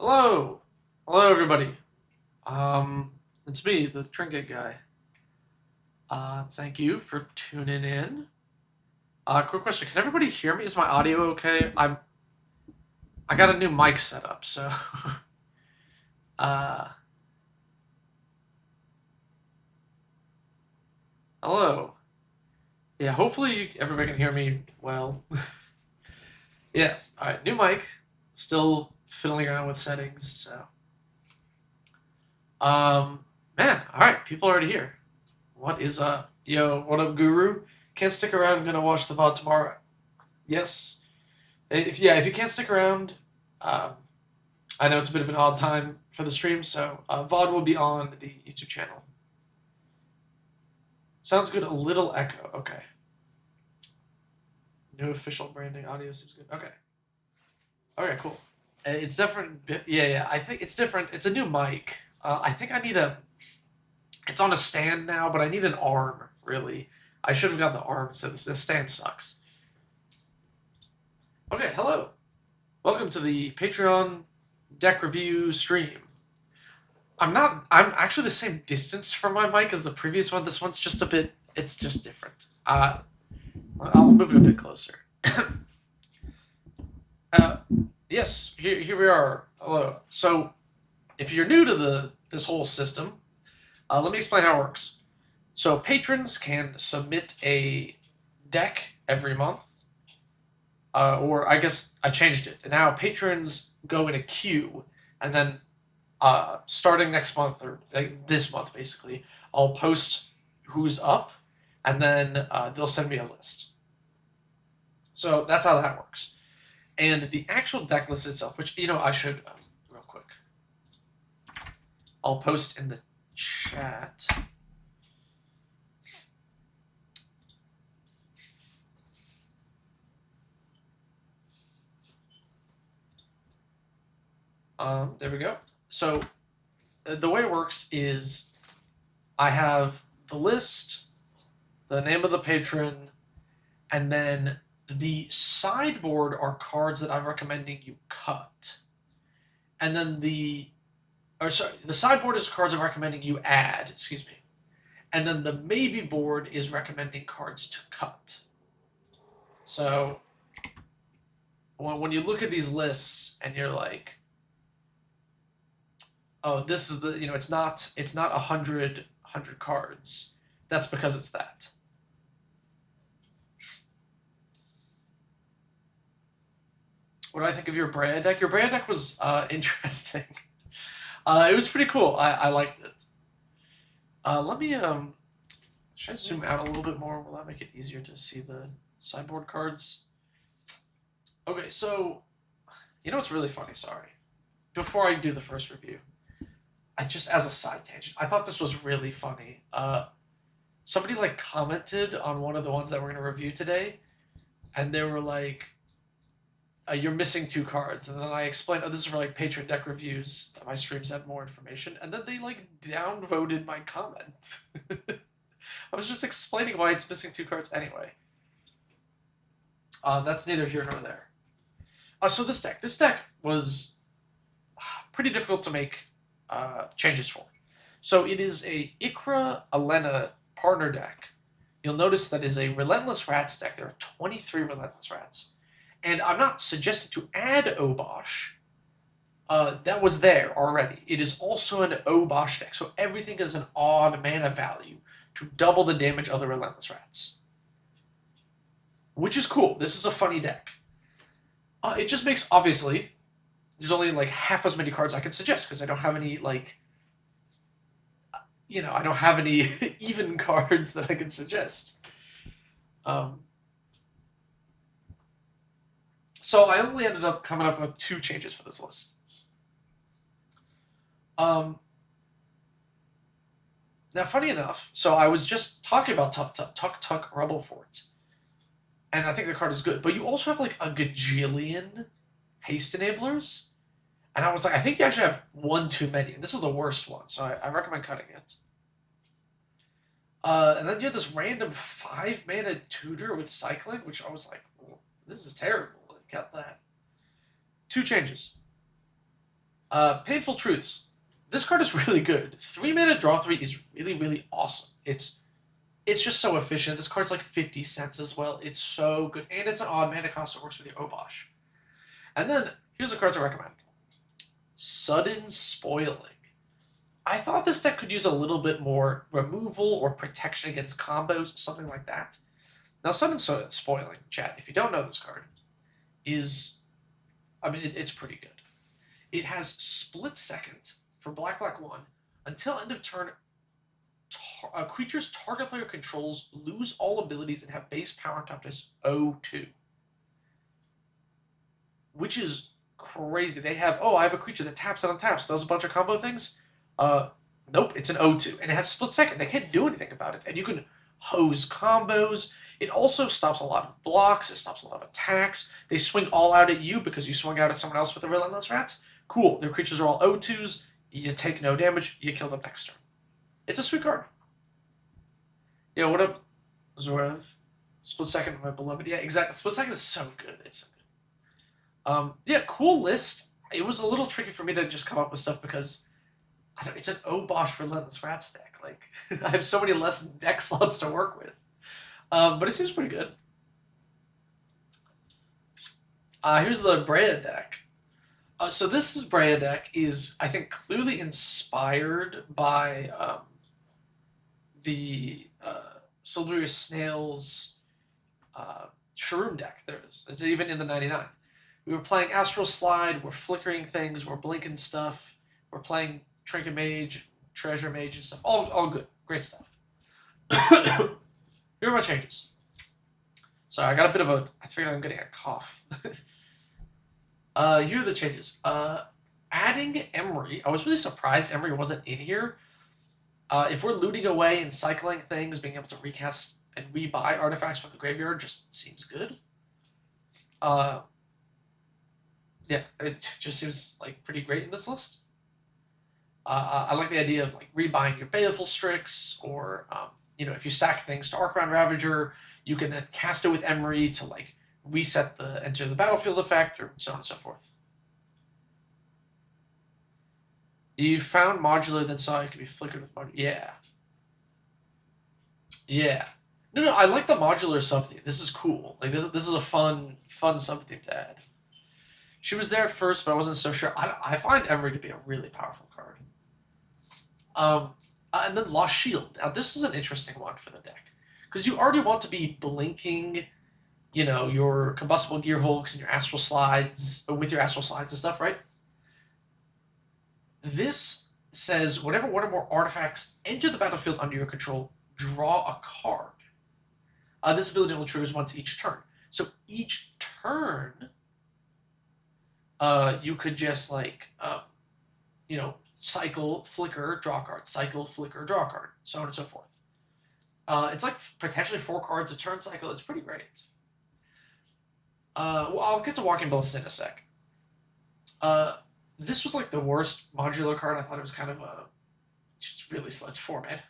Hello! Hello, everybody. It's me, the Trinket guy. Thank you for tuning in. Quick question: can everybody hear me? Is my audio okay? I got a new mic set up, so uh, hello. Yeah, hopefully everybody can hear me well. Yes. All right, new mic. Still fiddling around with settings, so um, man. All right, people are already here. What is up? Yo, what up, Guru? Can't stick around. I'm gonna watch the VOD tomorrow. Yes. If you can't stick around, um, I know it's a bit of an odd time for the stream, so VOD will be on the YouTube channel. Sounds good. A little echo. Okay. New official branding. Audio seems good. Okay. Okay. Cool. It's different. Yeah. I think it's different. It's a new mic. I think I need a. It's on a stand now, but I need an arm. Really, I should have got the arm. So this stand sucks. Okay. Hello. Welcome to the Patreon deck review stream. I'm actually the same distance from my mic as the previous one. This one's just a bit, it's just different. I'll move it a bit closer. Yes, here we are. Hello. So, if you're new to this whole system, let me explain how it works. So, patrons can submit a deck every month. Or I guess I changed it. And now patrons go in a queue, and then starting next month, or this month basically, I'll post who's up, and then they'll send me a list. So that's how that works. And the actual deck list itself, which, I should, real quick, I'll post in the chat. There we go. So the way it works is I have the list, the name of the patron, and then the sideboard are cards that I'm recommending you cut. And then the sideboard is cards I'm recommending you add, excuse me. And then the maybe board is recommending cards to cut. So when you look at these lists and you're like, oh, this is the, it's not 100 cards. That's because it's that. What do I think of your Brea deck? Your Brea deck was interesting. It was pretty cool. I liked it. Let me should I zoom out a little bit more? Will that make it easier to see the sideboard cards? Okay, so what's really funny? Sorry, before I do the first review, I just, as a side tangent, I thought this was really funny. Somebody commented on one of the ones that we're gonna review today, and they were like, "You're missing 2 cards," and then I explained, "Oh, this is for Patron deck reviews. My streams have more information," and then they downvoted my comment. I was just explaining why it's missing 2 cards anyway. That's neither here nor there. So this deck was pretty difficult to make changes for. So it is a Ikra Alena partner deck. You'll notice that is a Relentless Rats deck. There are 23 Relentless Rats. And I'm not suggesting to add Obosh. That was there already. It is also an Obosh deck, so everything is an odd mana value to double the damage of the Relentless Rats. Which is cool. This is a funny deck. It just makes, obviously, there's only half as many cards I can suggest because I don't have any I don't have any even cards that I can suggest. So I only ended up coming up with 2 changes for this list. Now, funny enough, so I was just talking about Tuk Rebel Forts, and I think the card is good, but you also have a gajillion haste enablers, and I was like, I think you actually have 1 too many, and this is the worst one, so I recommend cutting it. And then you have this random 5-mana tutor with cycling, which I was like, oh, this is terrible. Cut that. 2 changes. Painful Truths. This card is really good. 3 mana, draw 3 is really, really awesome. It's just so efficient. This card's like 50 cents as well. It's so good. And it's an odd mana cost, so it works with your Obosh. And then, here's a card to recommend. Sudden Spoiling. I thought this deck could use a little bit more removal or protection against combos, something like that. Now, Sudden Spoiling, chat, if you don't know this card, is... I mean, it's pretty good. It has Split Second for black, 1. Until end of turn, creatures target player controls lose all abilities and have base power top as 0-2. Which is crazy. They have, I have a creature that taps and untaps, does a bunch of combo things. Nope, it's an 0-2. And it has Split Second. They can't do anything about it. And you can hose combos. It also stops a lot of blocks. It stops a lot of attacks. They swing all out at you because you swung out at someone else with the Relentless Rats. Cool. Their creatures are all 0-2s. You take no damage. You kill them next turn. It's a sweet card. Yeah, what up, Zorev? Split Second, my beloved. Yeah, exactly. Split Second is so good. It's so good. Yeah, cool list. It was a little tricky for me to just come up with stuff because it's an Obosh Relentless Rats deck. Like, I have so many less deck slots to work with. But it seems pretty good. Here's the Brea deck. So this Brea deck is, I think, clearly inspired by the Silverius Snail's Shroom deck. There it is. It's even in the 99. We were playing Astral Slide, we're flickering things, we're blinking stuff, we're playing Trinket Mage, Treasure Mage and stuff. All good. Great stuff. Here are my changes. Sorry, I got a bit of a... I think I'm getting a cough. Here are the changes. Adding Emery. I was really surprised Emery wasn't in here. If we're looting away and cycling things, being able to recast and rebuy artifacts from the graveyard just seems good. Yeah, it just seems like pretty great in this list. I like the idea of like rebuying your Baleful Strix, or if you sack things to Arcbound Ravager, you can then cast it with Emery to like reset the enter the battlefield effect, or so on and so forth. You found modular, then saw it could be flickered with modular. Yeah. Yeah. No, I like the modular sub-theme. This is cool. Like this is a fun sub-theme to add. She was there at first, but I wasn't so sure. I find Emery to be a really powerful card. And then Lost Shield. Now this is an interesting one for the deck, because you already want to be blinking, your Combustible Gear Hulks and your Astral Slides, with your Astral Slides and stuff, right? This says whenever one or more artifacts enter the battlefield under your control, draw a card. This ability only triggers once each turn. So each turn, you could just cycle, flicker, draw a card, cycle, flicker, draw a card, so on and so forth. It's like potentially 4 cards a turn cycle. It's pretty great. Well, I'll get to Walking Ballista in a sec. This was like the worst modular card. I thought it was kind of just really slow. It's 4 mana.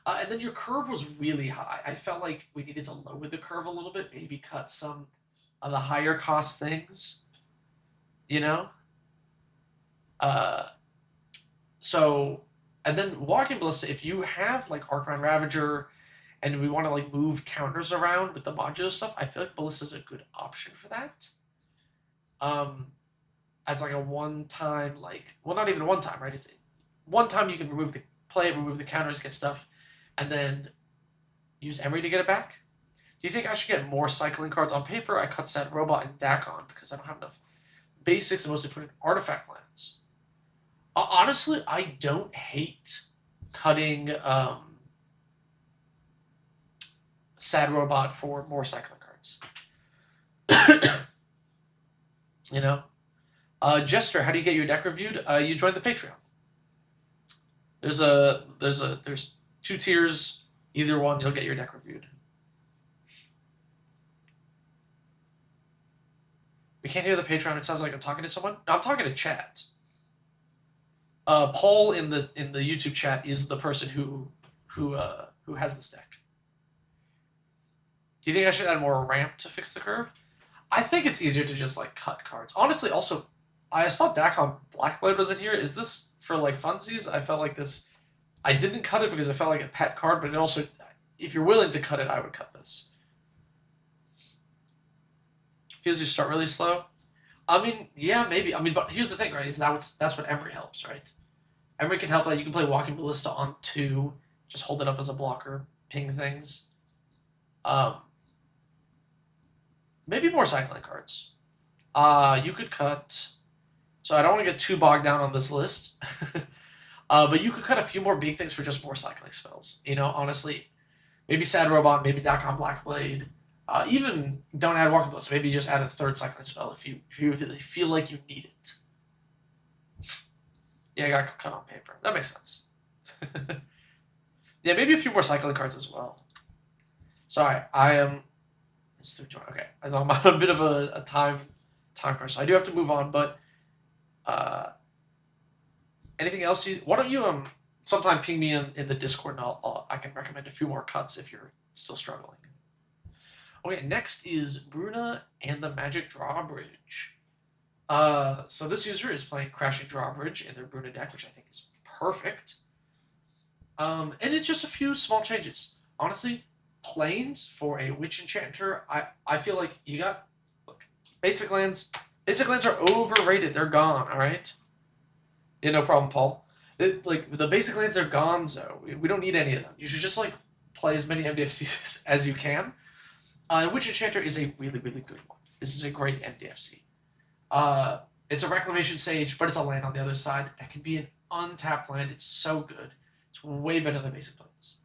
And then your curve was really high. I felt like we needed to lower the curve a little bit, maybe cut some of the higher cost things, and then Walking Ballista, if you have like Arcbound Ravager and we want to like move counters around with the modular stuff, I feel like Ballista's a good option for that. As like a one-time, not even a one-time, right? It's one time you can remove the counters, get stuff, and then use Emery to get it back. Do you think I should get more cycling cards? On paper, I cut Sad Robot and Dakon because I don't have enough basics and mostly put in artifact lands. Honestly, I don't hate cutting Sad Robot for more cycling cards. Jester, how do you get your deck reviewed? You join the Patreon. There's 2 tiers. Either one, you'll get your deck reviewed. We can't hear the Patreon. It sounds like I'm talking to someone. No, I'm talking to chat. Paul in the YouTube chat is the person who has this deck. Do you think I should add more ramp to fix the curve? I think it's easier to just cut cards. Honestly, also, I saw Dakon Blackblade was in here. Is this for like funsies? I felt like this. I didn't cut it because I felt like a pet card, but it also, if you're willing to cut it, I would cut this. Feels you start really slow. I mean, yeah, maybe. I mean, but here's the thing, right? Is that's what Emery helps, right? Emery can help that. You can play Walking Ballista on 2, just hold it up as a blocker, ping things. Maybe more cycling cards. You could cut. So I don't want to get too bogged down on this list. But you could cut a few more big things for just more cycling spells. You know, honestly, maybe Sad Robot, maybe Dakon Blackblade. Even don't add Walking Ballista. Maybe just add a 3rd cycling spell if you really feel like you need it. Yeah, I got cut on paper. That makes sense. Yeah, maybe a few more cycling cards as well. Sorry, I am. It's 3:20. Okay, I'm on a bit of a time crunch. So I do have to move on, but anything else? Why don't you sometime ping me in the Discord, and I can recommend a few more cuts if you're still struggling. Okay, next is Bruna and the Magic Drawbridge. So this user is playing Crashing Drawbridge in their Bruna deck, which I think is perfect. And it's just a few small changes. Honestly, planes for a Witch Enchanter, I feel like you got, look, basic lands are overrated. They're gone, alright? Yeah, no problem, Paul. The basic lands, they're gone, so we don't need any of them. You should just, like, play as many MDFCs as you can. Witch Enchanter is a really, really good one. This is a great MDFC. It's a Reclamation Sage, but it's a land on the other side. That can be an untapped land. It's so good. It's way better than basic planes.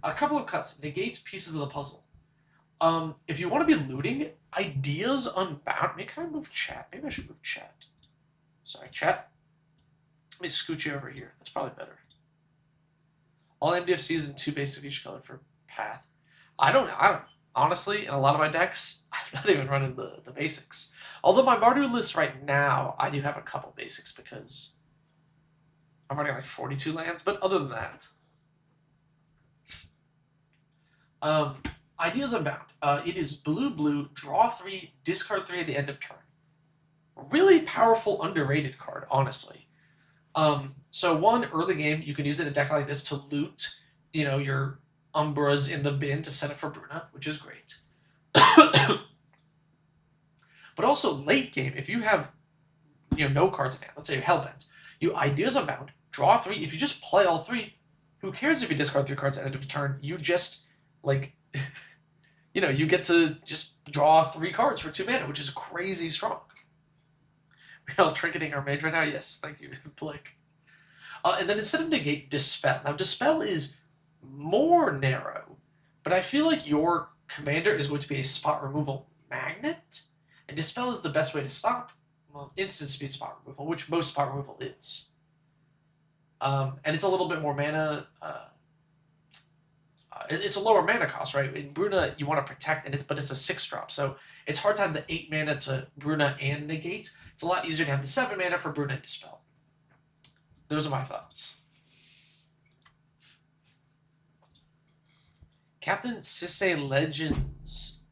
A couple of cuts. Negate pieces of the puzzle. If you want to be looting, Ideas Unbound. Maybe can I move chat? Maybe I should move chat. Sorry, chat. Let me scoot you over here. That's probably better. All MDFCs and 2 basic each color for path. I don't honestly, in a lot of my decks, I'm not even running the basics. Although my Mardu list right now, I do have a couple basics because I'm running like 42 lands, but other than that. Ideas Unbound. It is blue, draw 3, discard 3 at the end of turn. Really powerful, underrated card, honestly. So one, early game, you can use it in a deck like this to loot, your Umbras in the bin to set it for Bruna, which is great. But also late game, if you have no cards in hand, let's say you're Hellbent, you Ideas Unbound, draw 3. If you just play all 3, who cares if you discard 3 cards at the end of turn? You just you get to just draw 3 cards for 2 mana, which is crazy strong. We're all trinketing our mage right now. Yes, thank you, Blake. And then instead of negate, Dispel. Now Dispel is more narrow, but I feel like your commander is going to be a spot removal magnet, and Dispel is the best way to stop instant speed spot removal, which most spot removal is. And it's a little bit more mana. It's a lower mana cost, right? In Bruna, you want to protect, but it's a 6-drop, so it's hard to have the 8 mana to Bruna and negate. It's a lot easier to have the 7 mana for Bruna and Dispel. Those are my thoughts. Captain Sisay Legends.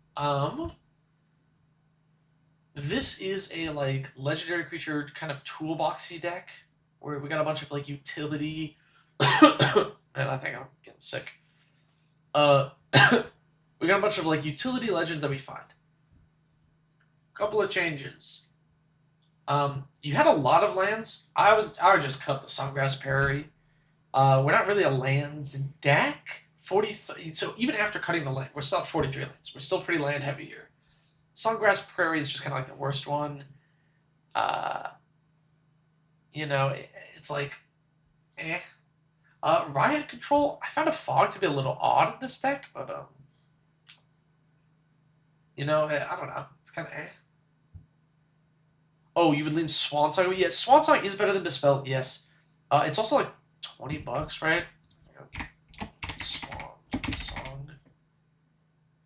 This is a legendary creature kind of toolboxy deck where we got a bunch of utility. And I think I'm getting sick. We got a bunch of utility legends that we find. Couple of changes. You had a lot of lands. I would just cut the Sungrass Prairie. We're not really a lands deck. 43. So even after cutting the land, we're still at 43 lands. We're still pretty land heavy here. Sungrass Prairie is just kind of the worst one. It's eh. Riot Control. I found a Fog to be a little odd in this deck, but I don't know. It's kind of eh. Oh, you would lean Swan Song? Yeah, Swan Song is better than Dispel, yes. It's also $20, right? Swan Song.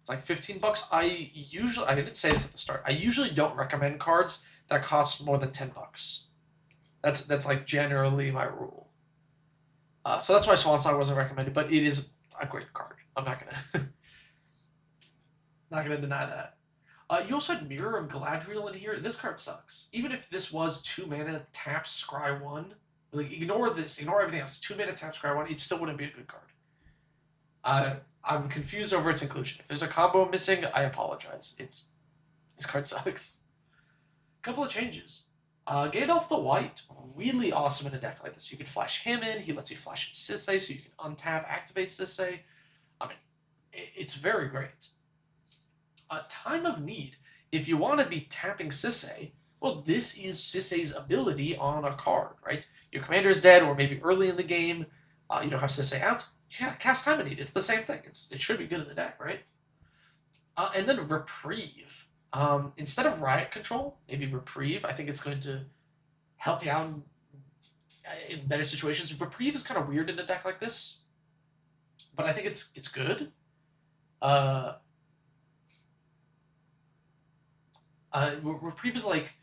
It's $15. I didn't say this at the start. I usually don't recommend cards that cost more than $10. That's generally my rule. So that's why Swan Song wasn't recommended, but it is a great card. I'm not gonna deny that. You also had Mirror of Galadriel in here. This card sucks. Even if this was 2 mana, tap, scry 1, like, ignore this, ignore everything else. 2 mana, tap, scry 1, it still wouldn't be a good card. I'm confused over its inclusion. If there's a combo missing, I apologize. This card sucks. Couple of changes. Gandalf the White, really awesome in a deck like this. You can flash him in, he lets you flash in Sisay, so you can untap, activate Sisay. I mean, it's very great. Time of Need. If you want to be tapping Sisay, well, this is Sisay's ability on a card, right? Your commander is dead, or maybe early in the game, you don't have Sisay out, you gotta cast Time of Need. It's the same thing. It should be good in the deck, right? And then Reprieve. Instead of Riot Control, maybe Reprieve. I think it's going to help you out in better situations. Reprieve is kind of weird in a deck like this, but I think it's good. Reprieve is like,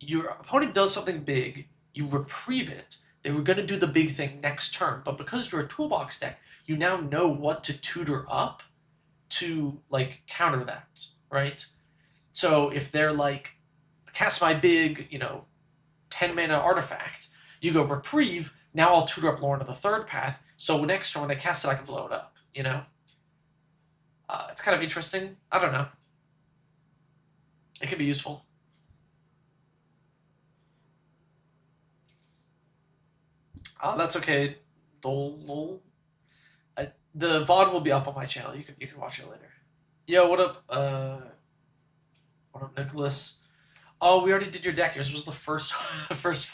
your opponent does something big, you reprieve it. They were going to do the big thing next turn, but because you're a toolbox deck, you now know what to tutor up to, like, counter that, right? So if they're like, cast my big, 10 mana artifact, you go Reprieve, now I'll tutor up Lorn of the Third Path, so next turn when I cast it, I can blow it up, It's kind of interesting. I don't know. It can be useful. That's okay. Dole. The VOD will be up on my channel. You can watch it later. Yo, what up? What up, Nicholas? Oh, we already did your deck. Yours was the first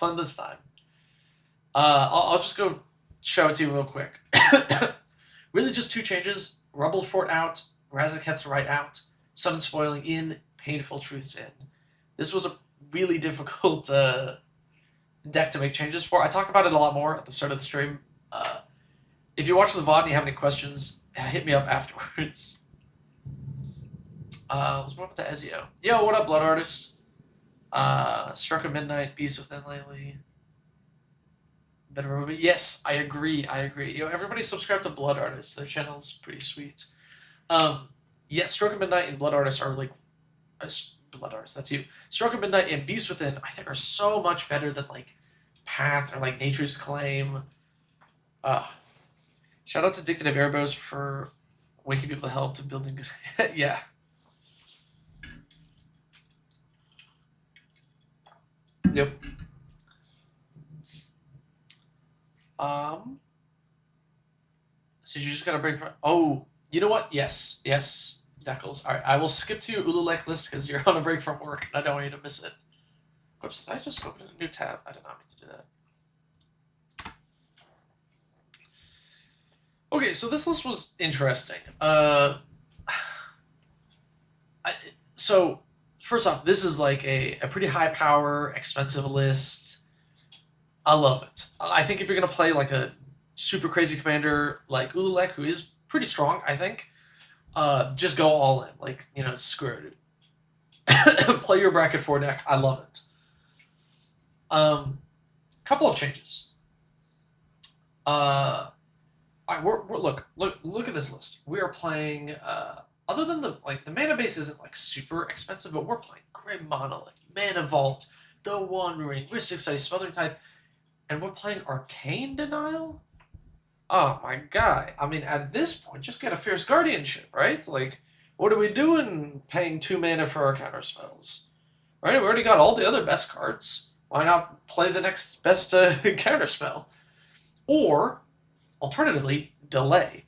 one this time. I'll just go show it to you real quick. Really, just 2 changes: Rubble Fort out, Razaket's Right out, Summon Spoiling in, Painful Truths in. This was a really difficult deck to make changes for. I talk about it a lot more at the start of the stream. If you watch the VOD and you have any questions, hit me up afterwards. Let's move up to Ezio. Yo, what up, Blood Artist? Struck of Midnight, Beast Within lately. Better movie. Yes, I agree. Yo, everybody subscribe to Blood Artist. Their channel's pretty sweet. Yeah, Stroke of Midnight and Blood Artist are like... Blood Artist, that's you. Stroke of Midnight and Beast Within, I think, are so much better than, like, Path or, like, Nature's Claim. Shout out to Dictative Airbows for waking people to help to building good... Yeah. Yep. So you just gotta break for... Oh, you know what? Yes. Deckles. Alright, I will skip to your Ulalek list because you're on a break from work and I don't want you to miss it. Whoops, did I just open a new tab? I did not mean to do that. Okay, so this list was interesting. So, first off, this is like a pretty high power, expensive list. I love it. I think if you're going to play like a super crazy commander like Ulalek, who is pretty strong, I think, just go all in. Like, screw it. Play your bracket 4 deck. I love it. Couple of changes. Look at this list. We are playing, other than the mana base isn't like super expensive, but we're playing Grim Monolith, Mana Vault, The One Ring, Grist, Smothering Tithe, and we're playing Arcane Denial? Oh my god. I mean, at this point, just get a Fierce Guardianship, right? Like, what are we doing paying 2 mana for our counter spells? Right? We already got all the other best cards. Why not play the next best counter spell? Or, alternatively, delay.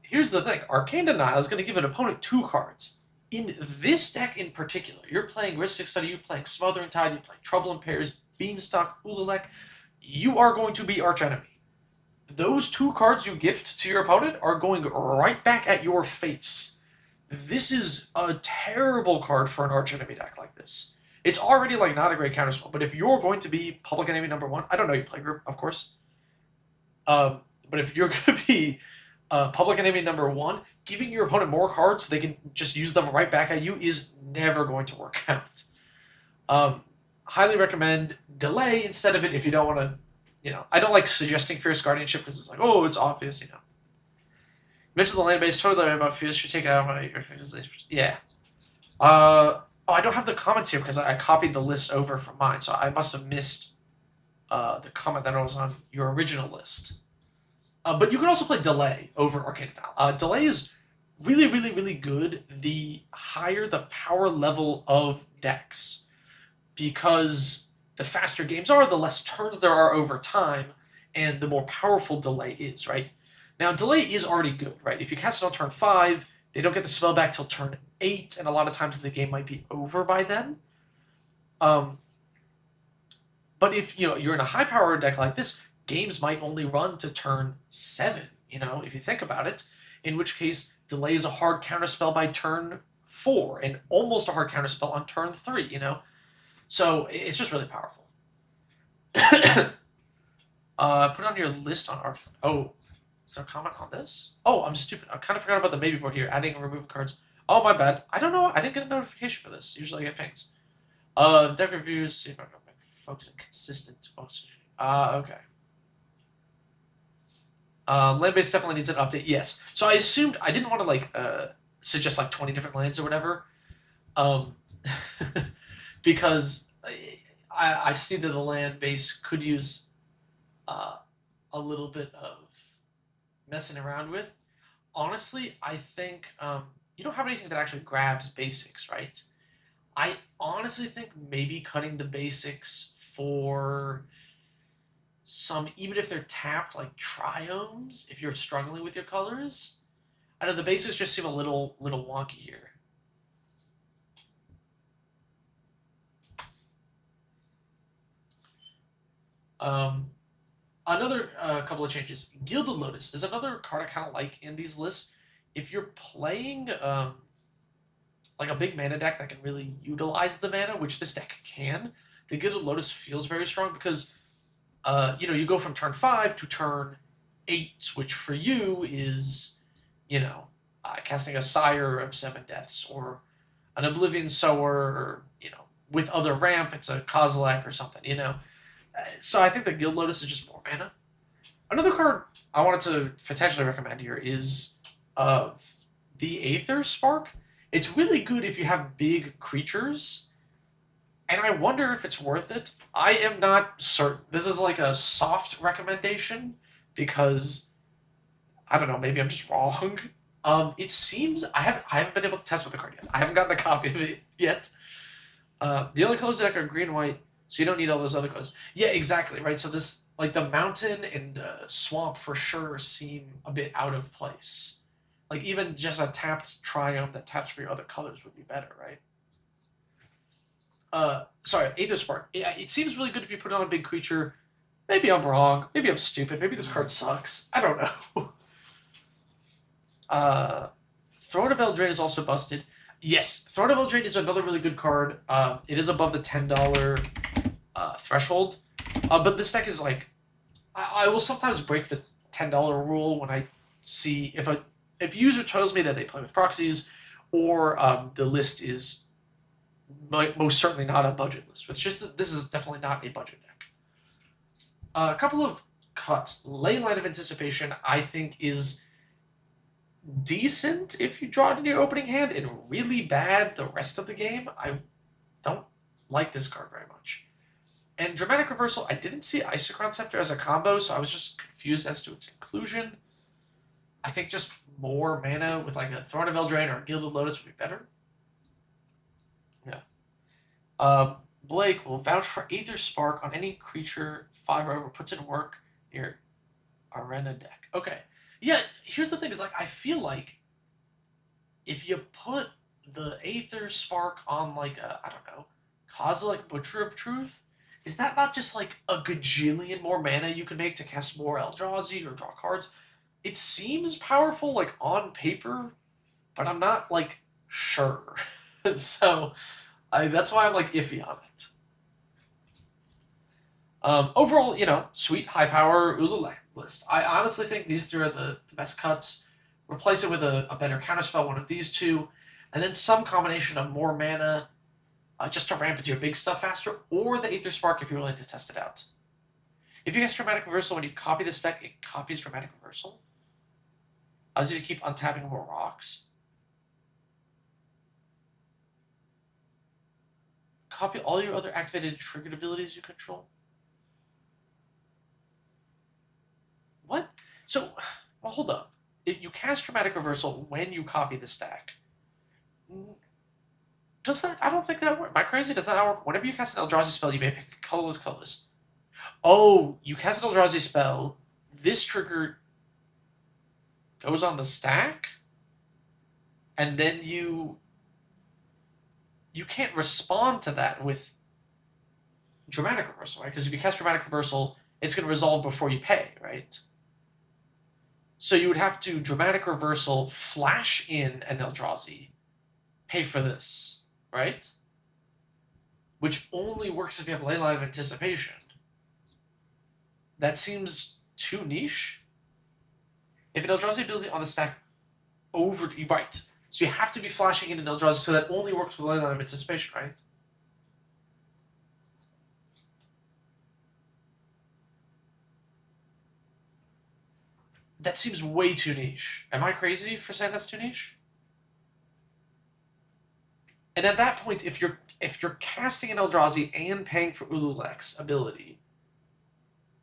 Here's the thing. Arcane Denial is going to give an opponent 2 cards. In this deck in particular, you're playing Ristic Study, you're playing Smothering Tithe, you're playing Trouble in Pairs, Beanstalk, Ulalek, you are going to be archenemy. Those 2 cards you gift to your opponent are going right back at your face. This is a terrible card for an archenemy deck like this. It's already like not a great counterspell, but if you're going to be Public Enemy number 1, I don't know, you play group, of course. But if you're going to be Public Enemy number 1, giving your opponent more cards so they can just use them right back at you is never going to work out. Highly recommend delay instead of it if you don't want to, I don't like suggesting Fierce Guardianship because it's like, oh, it's obvious, You mentioned the land base, totally right about Fierce, should take it out of my... Yeah. Oh, I don't have the comments here because I copied the list over from mine, so I must have missed the comment that was on your original list. But you can also play Delay over Arcane now. Delay is really, really, really good the higher the power level of decks, because the faster games are, the less turns there are over time, and the more powerful Delay is, right? Now, Delay is already good, right? If you cast it on turn 5, they don't get the spell back till turn 8, and a lot of times the game might be over by then. But if you're in a high power deck like this, games might only run to turn 7, if you think about it, in which case Delay is a hard counterspell by turn 4 and almost a hard counterspell on turn 3, So it's just really powerful. Put it on your list on Arcum. Oh, is there a comment on this? Oh, I'm stupid. I kind of forgot about the maybe board here, adding and removing cards. Oh, my bad. I don't know. I didn't get a notification for this. Usually I get pings. Deck reviews, see if I can make focus and consistent. Okay. Land-based definitely needs an update. Yes. So I assumed I didn't want to suggest 20 different lands or whatever, because I see that the land base could use a little bit of messing around with. Honestly, I think you don't have anything that actually grabs basics, right? I honestly think maybe cutting the basics for some, even if they're tapped, like triomes, if you're struggling with your colors. I know the basics just seem a little wonky here. Another couple of changes. Gilded Lotus is another card I kind of like in these lists. If you're playing like a big mana deck that can really utilize the mana, which this deck can, the Gilded Lotus feels very strong because you go from turn 5 to turn 8, which for you is, casting a Sire of 7 Deaths or an Oblivion Sower, or, with other ramp, it's a Kozilek or something, So I think the Guild Lotus is just more mana. Another card I wanted to potentially recommend here is the Aether Spark. It's really good if you have big creatures, and I wonder if it's worth it. I am not certain. This is like a soft recommendation because I don't know. Maybe I'm just wrong. It seems I haven't been able to test with the card yet. I haven't gotten a copy of it yet. The only colors deck are green and white, so you don't need all those other colors. Yeah, exactly, right? So this, the mountain and swamp for sure seem a bit out of place. Even just a tapped triumph that taps for your other colors would be better, right? Sorry, Aether Spark. It seems really good if you put it on a big creature. Maybe I'm wrong. Maybe I'm stupid. Maybe this card sucks. I don't know. Throne of Eldraine is also busted. Yes, Throne of Eldraine is another really good card. It is above the $10 threshold. But this deck is I will sometimes break the $10 rule when I see if a user tells me that they play with proxies, or the list is most certainly not a budget list. It's just that this is definitely not a budget deck. A couple of cuts. Leyline of Anticipation, I think, is decent if you draw it in your opening hand, and really bad the rest of the game. I don't like this card very much. And Dramatic Reversal, I didn't see Isochron Scepter as a combo, so I was just confused as to its inclusion. I think just more mana with a Throne of Eldraine or a Gilded Lotus would be better. Yeah. Blake will vouch for Aether Spark on any creature 5 or over puts in work near Arena deck. Okay. Yeah, here's the thing is I feel like if you put the Aether Spark on I don't know, Kozilek Butcher of Truth, is that not just a gajillion more mana you can make to cast more Eldrazi or draw cards? It seems powerful on paper, but I'm not sure. So that's why I'm iffy on it. Overall, sweet high power Ulu list. I honestly think these 3 are the best cuts. Replace it with a better counterspell, one of these 2, and then some combination of more mana just to ramp into your big stuff faster, or the Aether Spark if you're willing to test it out. If you cast Dramatic Reversal when you copy this deck, it copies Dramatic Reversal. Allows you to keep untapping more rocks. copy all your other activated triggered abilities you control. What? So, well, hold up. If you cast Dramatic Reversal when you copy the stack. Does that? I don't think that works. Am I crazy? Does that not work? Whenever you cast an Eldrazi spell, you may pick colorless. Oh, you cast an Eldrazi spell. This trigger goes on the stack, and then you can't respond to that with Dramatic Reversal, right? Because if you cast Dramatic Reversal, it's going to resolve before you pay, right? So you would have to Dramatic Reversal, flash in an Eldrazi, pay for this, right? Which only works if you have Leyline of Anticipation. That seems too niche. If an Eldrazi ability on the stack right. So you have to be flashing in an Eldrazi, so that only works with Leyline of Anticipation, right? That seems way too niche. Am I crazy for saying that's too niche? And at that point, if you're casting an Eldrazi and paying for Ululek's ability,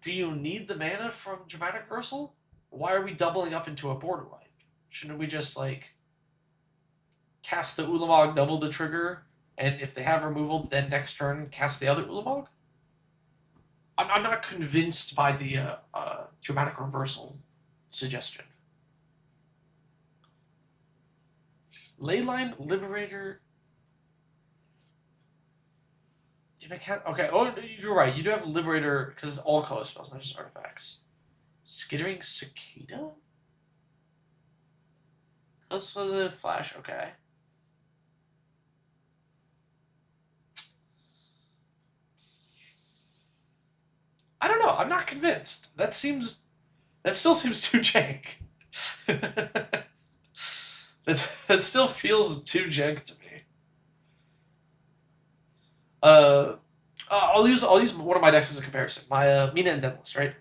do you need the mana from Dramatic Reversal? Why are we doubling up into a border wipe? Shouldn't we just, like, cast the Ulamog, double the trigger, and if they have removal, then next turn cast the other Ulamog? I'm not convinced by the Dramatic Reversal suggestion. Leyline Liberator. You make okay. Oh, you're right. You do have Liberator because it's all color spells, not just artifacts. Skittering Cicada. Close for the flash. Okay. I don't know. I'm not convinced. That still seems too jank. that still feels too jank to me. I'll use one of my decks as a comparison. My Mina and Denless, right?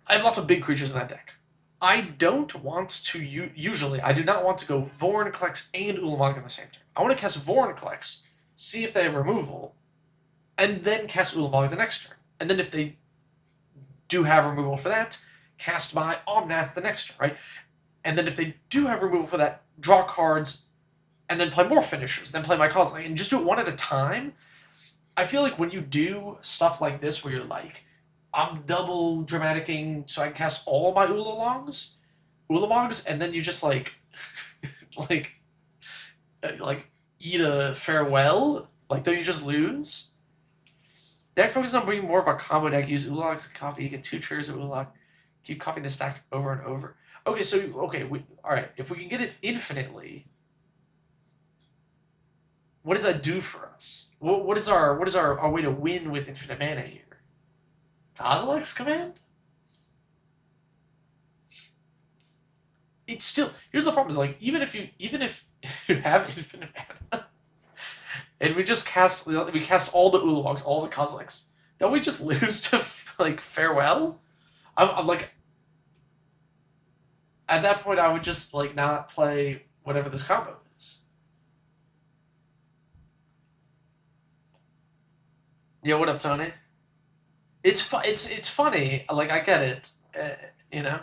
I have lots of big creatures in that deck. I don't want to usually. I do not want to go Vorinclex and Ulamog on the same turn. I want to cast Vorinclex, see if they have removal, and then cast Ulamog the next turn. And then if they do have removal for that, cast my Omnath the next turn, right? And then if they do have removal for that, draw cards, and then play more finishers, then play my Kozilek, and just do it one at a time. I feel like when you do stuff like this, where you're like, I'm double dramaticing so I can cast all my Ulamogs, and then you just like, like eat a farewell. Like, don't you just lose? Deck focuses on bringing more of a combo deck. Use Ulamogs to copy. You get 2 triggers of Ulamog. Keep copying the stack over and over. Okay, so all right. If we can get it infinitely, what does that do for us? What is our way to win with infinite mana here? Kozilek's command? It's still, here's the problem, is like even if you have infinite mana and we cast all the Ulamogs, all the Kozileks, don't we just lose to like farewell? I'm like, at that point I would just like not play whatever this combo is. Yeah, what up, Tony? It's funny. Like, I get it. You know.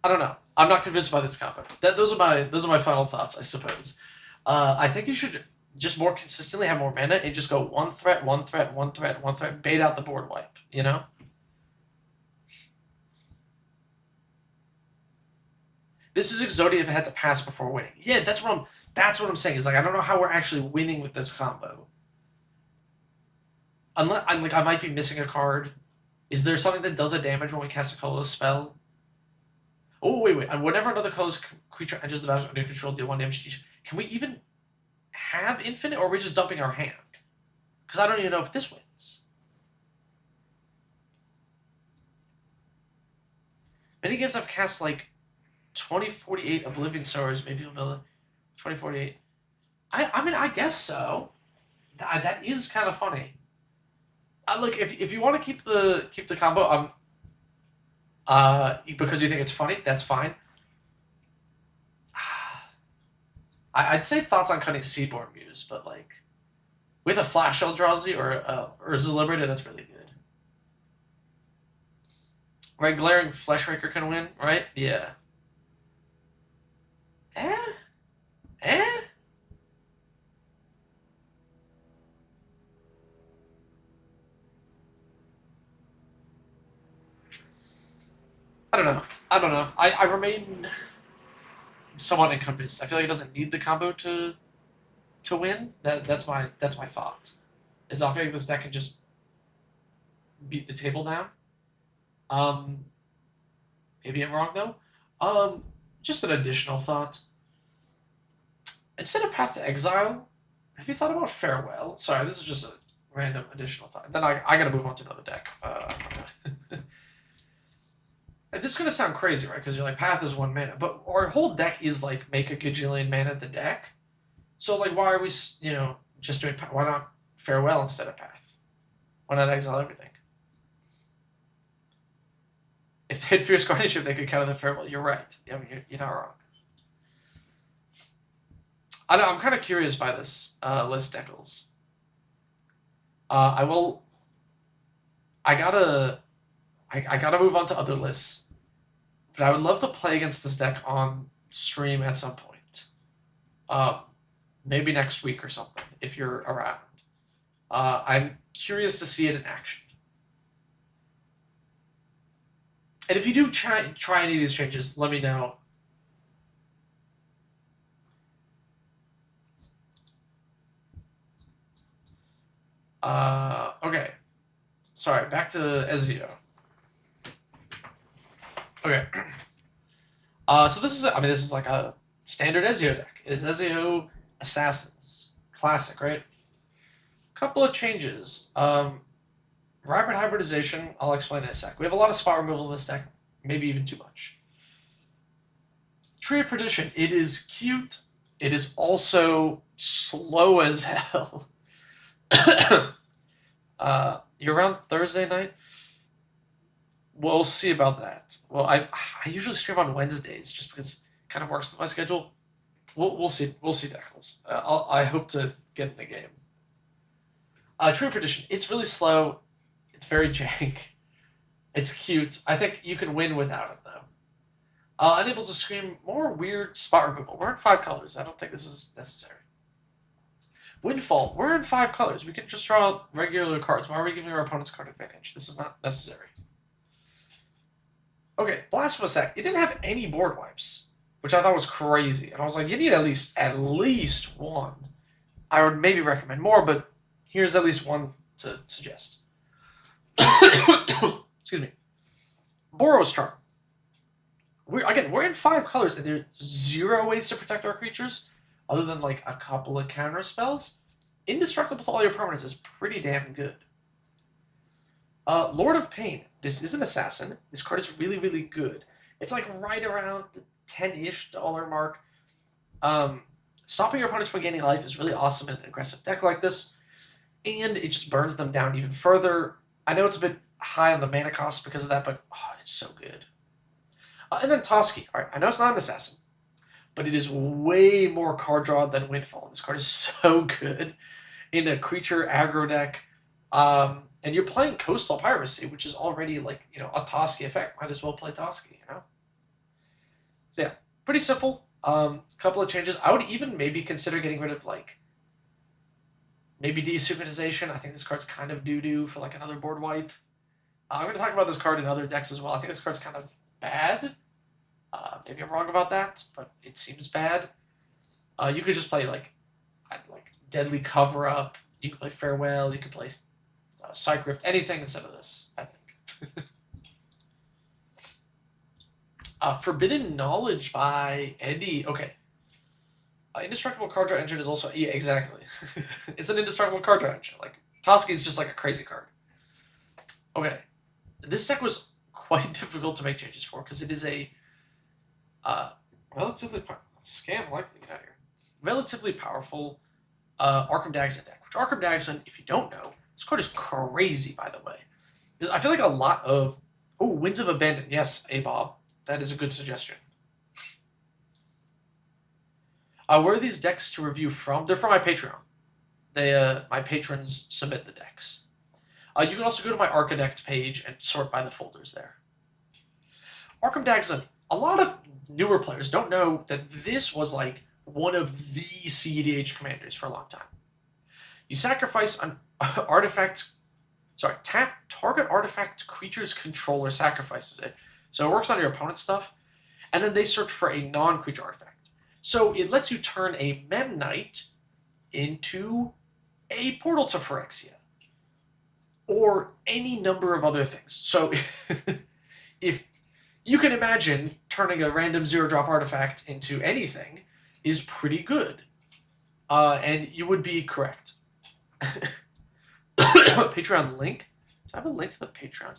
I don't know. I'm not convinced by this combo. Those are my final thoughts, I suppose. I think you should just more consistently have more mana and just go one threat, bait out the board wipe. You know. This is Exodia if it had to pass before winning. Yeah, that's what I'm saying. Is like, I don't know how we're actually winning with this combo. Unless I might be missing a card. Is there something that does a damage when we cast a colorless spell? Oh wait. And whenever another colorless creature enters the battlefield under control, deal 1 damage to each. Can we even have infinite, or are we just dumping our hand? Because I don't even know if this wins. Many games I've cast like 2048 Oblivion Swords, maybe you'll build it. 2048. I mean, I guess so. That is kind of funny. Look, if you want to keep the combo, Because you think it's funny, that's fine. I'd say thoughts on cutting Seedborn Muse, but like with a Flash Eldrazi or a Liberator, that's really good. Right, Glaring Fleshraker can win, right? Yeah. Eh? Eh? I don't know. I don't know. I remain somewhat unconvinced. I feel like it doesn't need the combo to win. That's my thought. Is I feel like this deck can just beat the table down. Maybe I'm wrong though. Just an additional thought. Instead of Path to Exile, have you thought about Farewell? Sorry, this is just a random additional thought. Then I gotta move on to another deck. This is gonna sound crazy, right? Because you're like, Path is 1 mana, but our whole deck is like make a gajillion mana the deck. So like, why are we, just doing? Why not Farewell instead of Path? Why not exile everything? If they had Fierce Guardianship, they could counter the Farewell. You're right. Yeah, I mean, you're not wrong. I'm kind of curious by this list, Deckles. I gotta move on to other lists, but I would love to play against this deck on stream at some point. Maybe next week or something, if you're around. I'm curious to see it in action. And if you do try any of these changes, let me know. Okay. Sorry, back to Ezio. Okay. So this is like a standard Ezio deck. It is Ezio Assassins. Classic, right? Couple of changes. Rapid hybridization, I'll explain in a sec. We have a lot of spot removal in this deck, maybe even too much. Tree of Perdition, it is cute. It is also slow as hell. You're around Thursday night? We'll see about that. Well, I usually stream on Wednesdays just because it kind of works with my schedule. We'll see. We'll see, Deckles. I hope to get in the game. Tree of Perdition, it's really slow. It's very jank. It's cute. I think you can win without it, though. Unable to scream more weird spot removal. We're in 5 colors. I don't think this is necessary. Windfall. We're in 5 colors. We can just draw regular cards. Why are we giving our opponent's card advantage? This is not necessary. Okay, Blasphemous Act. It didn't have any board wipes, which I thought was crazy. And I was like, you need at least one. I would maybe recommend more, but here's at least one to suggest. Excuse me. Boros Charm. We're in 5 colors, and there's 0 ways to protect our creatures, other than like a couple of counter spells. Indestructible to all your permanents is pretty damn good. Lord of Pain. This is an assassin. This card is really, really good. It's like right around the $10-ish mark. Stopping your opponents from gaining life is really awesome in an aggressive deck like this, and it just burns them down even further. I know it's a bit high on the mana cost because of that, but it's so good. And then Toski. All right, I know it's not an assassin, but it is way more card draw than Windfall. This card is so good in a creature aggro deck. And you're playing Coastal Piracy, which is already like, a Toski effect. Might as well play Toski, So yeah, pretty simple. Couple of changes. I would even maybe consider getting rid of maybe Desynchronization. I think this card's kind of doo-doo for another board wipe. I'm going to talk about this card in other decks as well. I think this card's kind of bad. Maybe I'm wrong about that, but it seems bad. You could just play Deadly Cover-Up. You could play Farewell. You could play Psych-Rift. Anything instead of this, I think. Forbidden Knowledge by Eddie. Okay. Indestructible card draw engine is also... Yeah, exactly. It's an indestructible card draw engine. Toski is just a crazy card. Okay. This deck was quite difficult to make changes for because it is a relatively... Scam, likely, get out of here. Relatively powerful Arcum Dagsson deck. Which Arcum Dagsson, if you don't know, this card is crazy, by the way. I feel like a lot of Oh, Winds of Abandon. Yes, Bob. That is a good suggestion. Where are these decks to review from? They're from my Patreon. My patrons submit the decks. You can also go to my Archidect page and sort by the folders there. Arcum Dagsson. A lot of newer players don't know that this was like one of the CEDH commanders for a long time. You sacrifice an artifact. Sorry, tap target artifact creature's controller sacrifices it. So it works on your opponent's stuff, and then they search for a non-creature artifact. So it lets you turn a Memnite into a portal to Phyrexia, or any number of other things. So if you can imagine turning a random 0-drop artifact into anything is pretty good, and you would be correct. Patreon link. Do I have a link to the Patreon?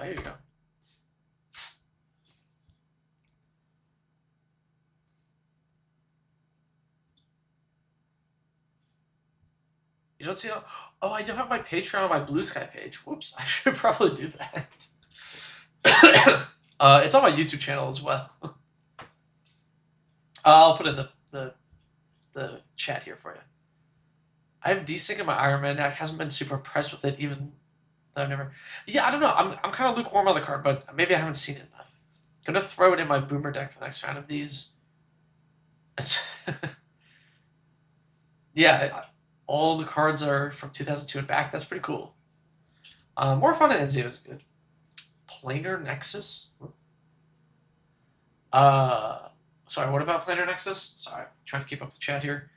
Here you go. You don't see it? Oh, I don't have my Patreon on my Blue Sky page. Whoops, I should probably do that. It's on my YouTube channel as well. I'll put in the chat here for you. I have desync in my Iron Man deck. Hasn't been super impressed with it, even though I've never. Yeah, I don't know. I'm kind of lukewarm on the card, but maybe I haven't seen it enough. Gonna throw it in my Boomer deck for the next round of these. It's yeah, all the cards are from 2002 and back. That's pretty cool. More fun in Ezio is good. Planar Nexus. Sorry, what about Planar Nexus? Sorry, I'm trying to keep up the chat here.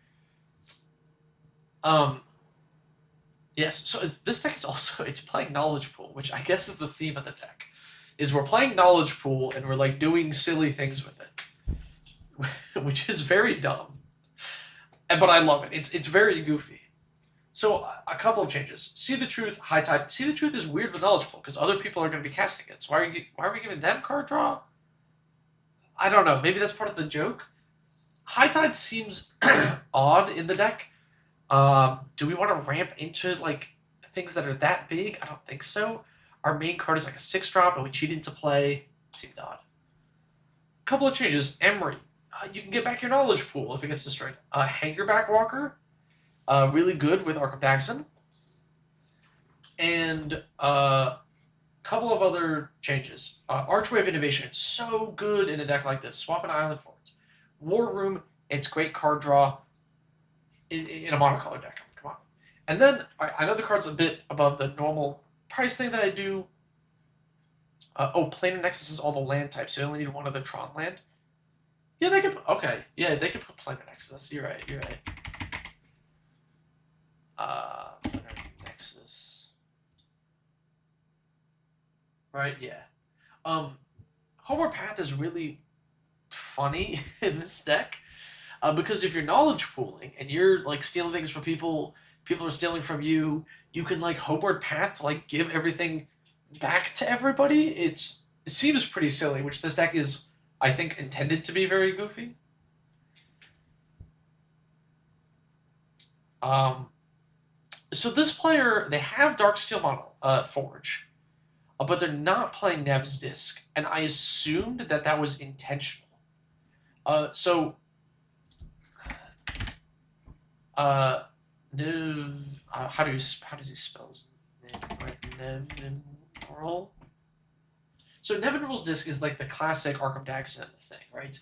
Yes, so this deck is also, it's playing Knowledge Pool, which I guess is the theme of the deck. Is we're playing Knowledge Pool and we're like doing silly things with it. Which is very dumb. But I love it. It's very goofy. So a couple of changes. See the Truth, High Tide. See the Truth is weird with Knowledge Pool because other people are going to be casting it. So why are we giving them card draw? I don't know. Maybe that's part of the joke. High Tide seems odd in the deck. Do we want to ramp into like things that are that big? I don't think so. Our main card is like a 6-drop and we cheat into play. Seemed odd. Couple of changes. Emery. You can get back your Knowledge Pool if it gets destroyed. Hangerback Walker. Really good with Arcum Dagsson. And couple of other changes. Archway of Innovation. So good in a deck like this. Swap an island for it. War Room. It's great card draw in a monocolor deck. Come on. And then, I know the card's a bit above the normal price thing that I do. Planar Nexus is all the land types, so you only need one other Tron land. Yeah, they could. Okay, yeah, they could put Planar Nexus. You're right. Planar Nexus. Right. Yeah. Homeward Path is really funny in this deck, because if you're knowledge pooling and you're like stealing things from people are stealing from you. You can like Homeward Path to like give everything back to everybody. It seems pretty silly, which this deck is, I think, intended to be very goofy. So this player, they have Darksteel Forge, but they're not playing Nev's Disc, and I assumed that was intentional. Nev, how does he spell his name? Right, Nevinral. So Nevinral's Disc is like the classic Arcum Dagsson thing, right?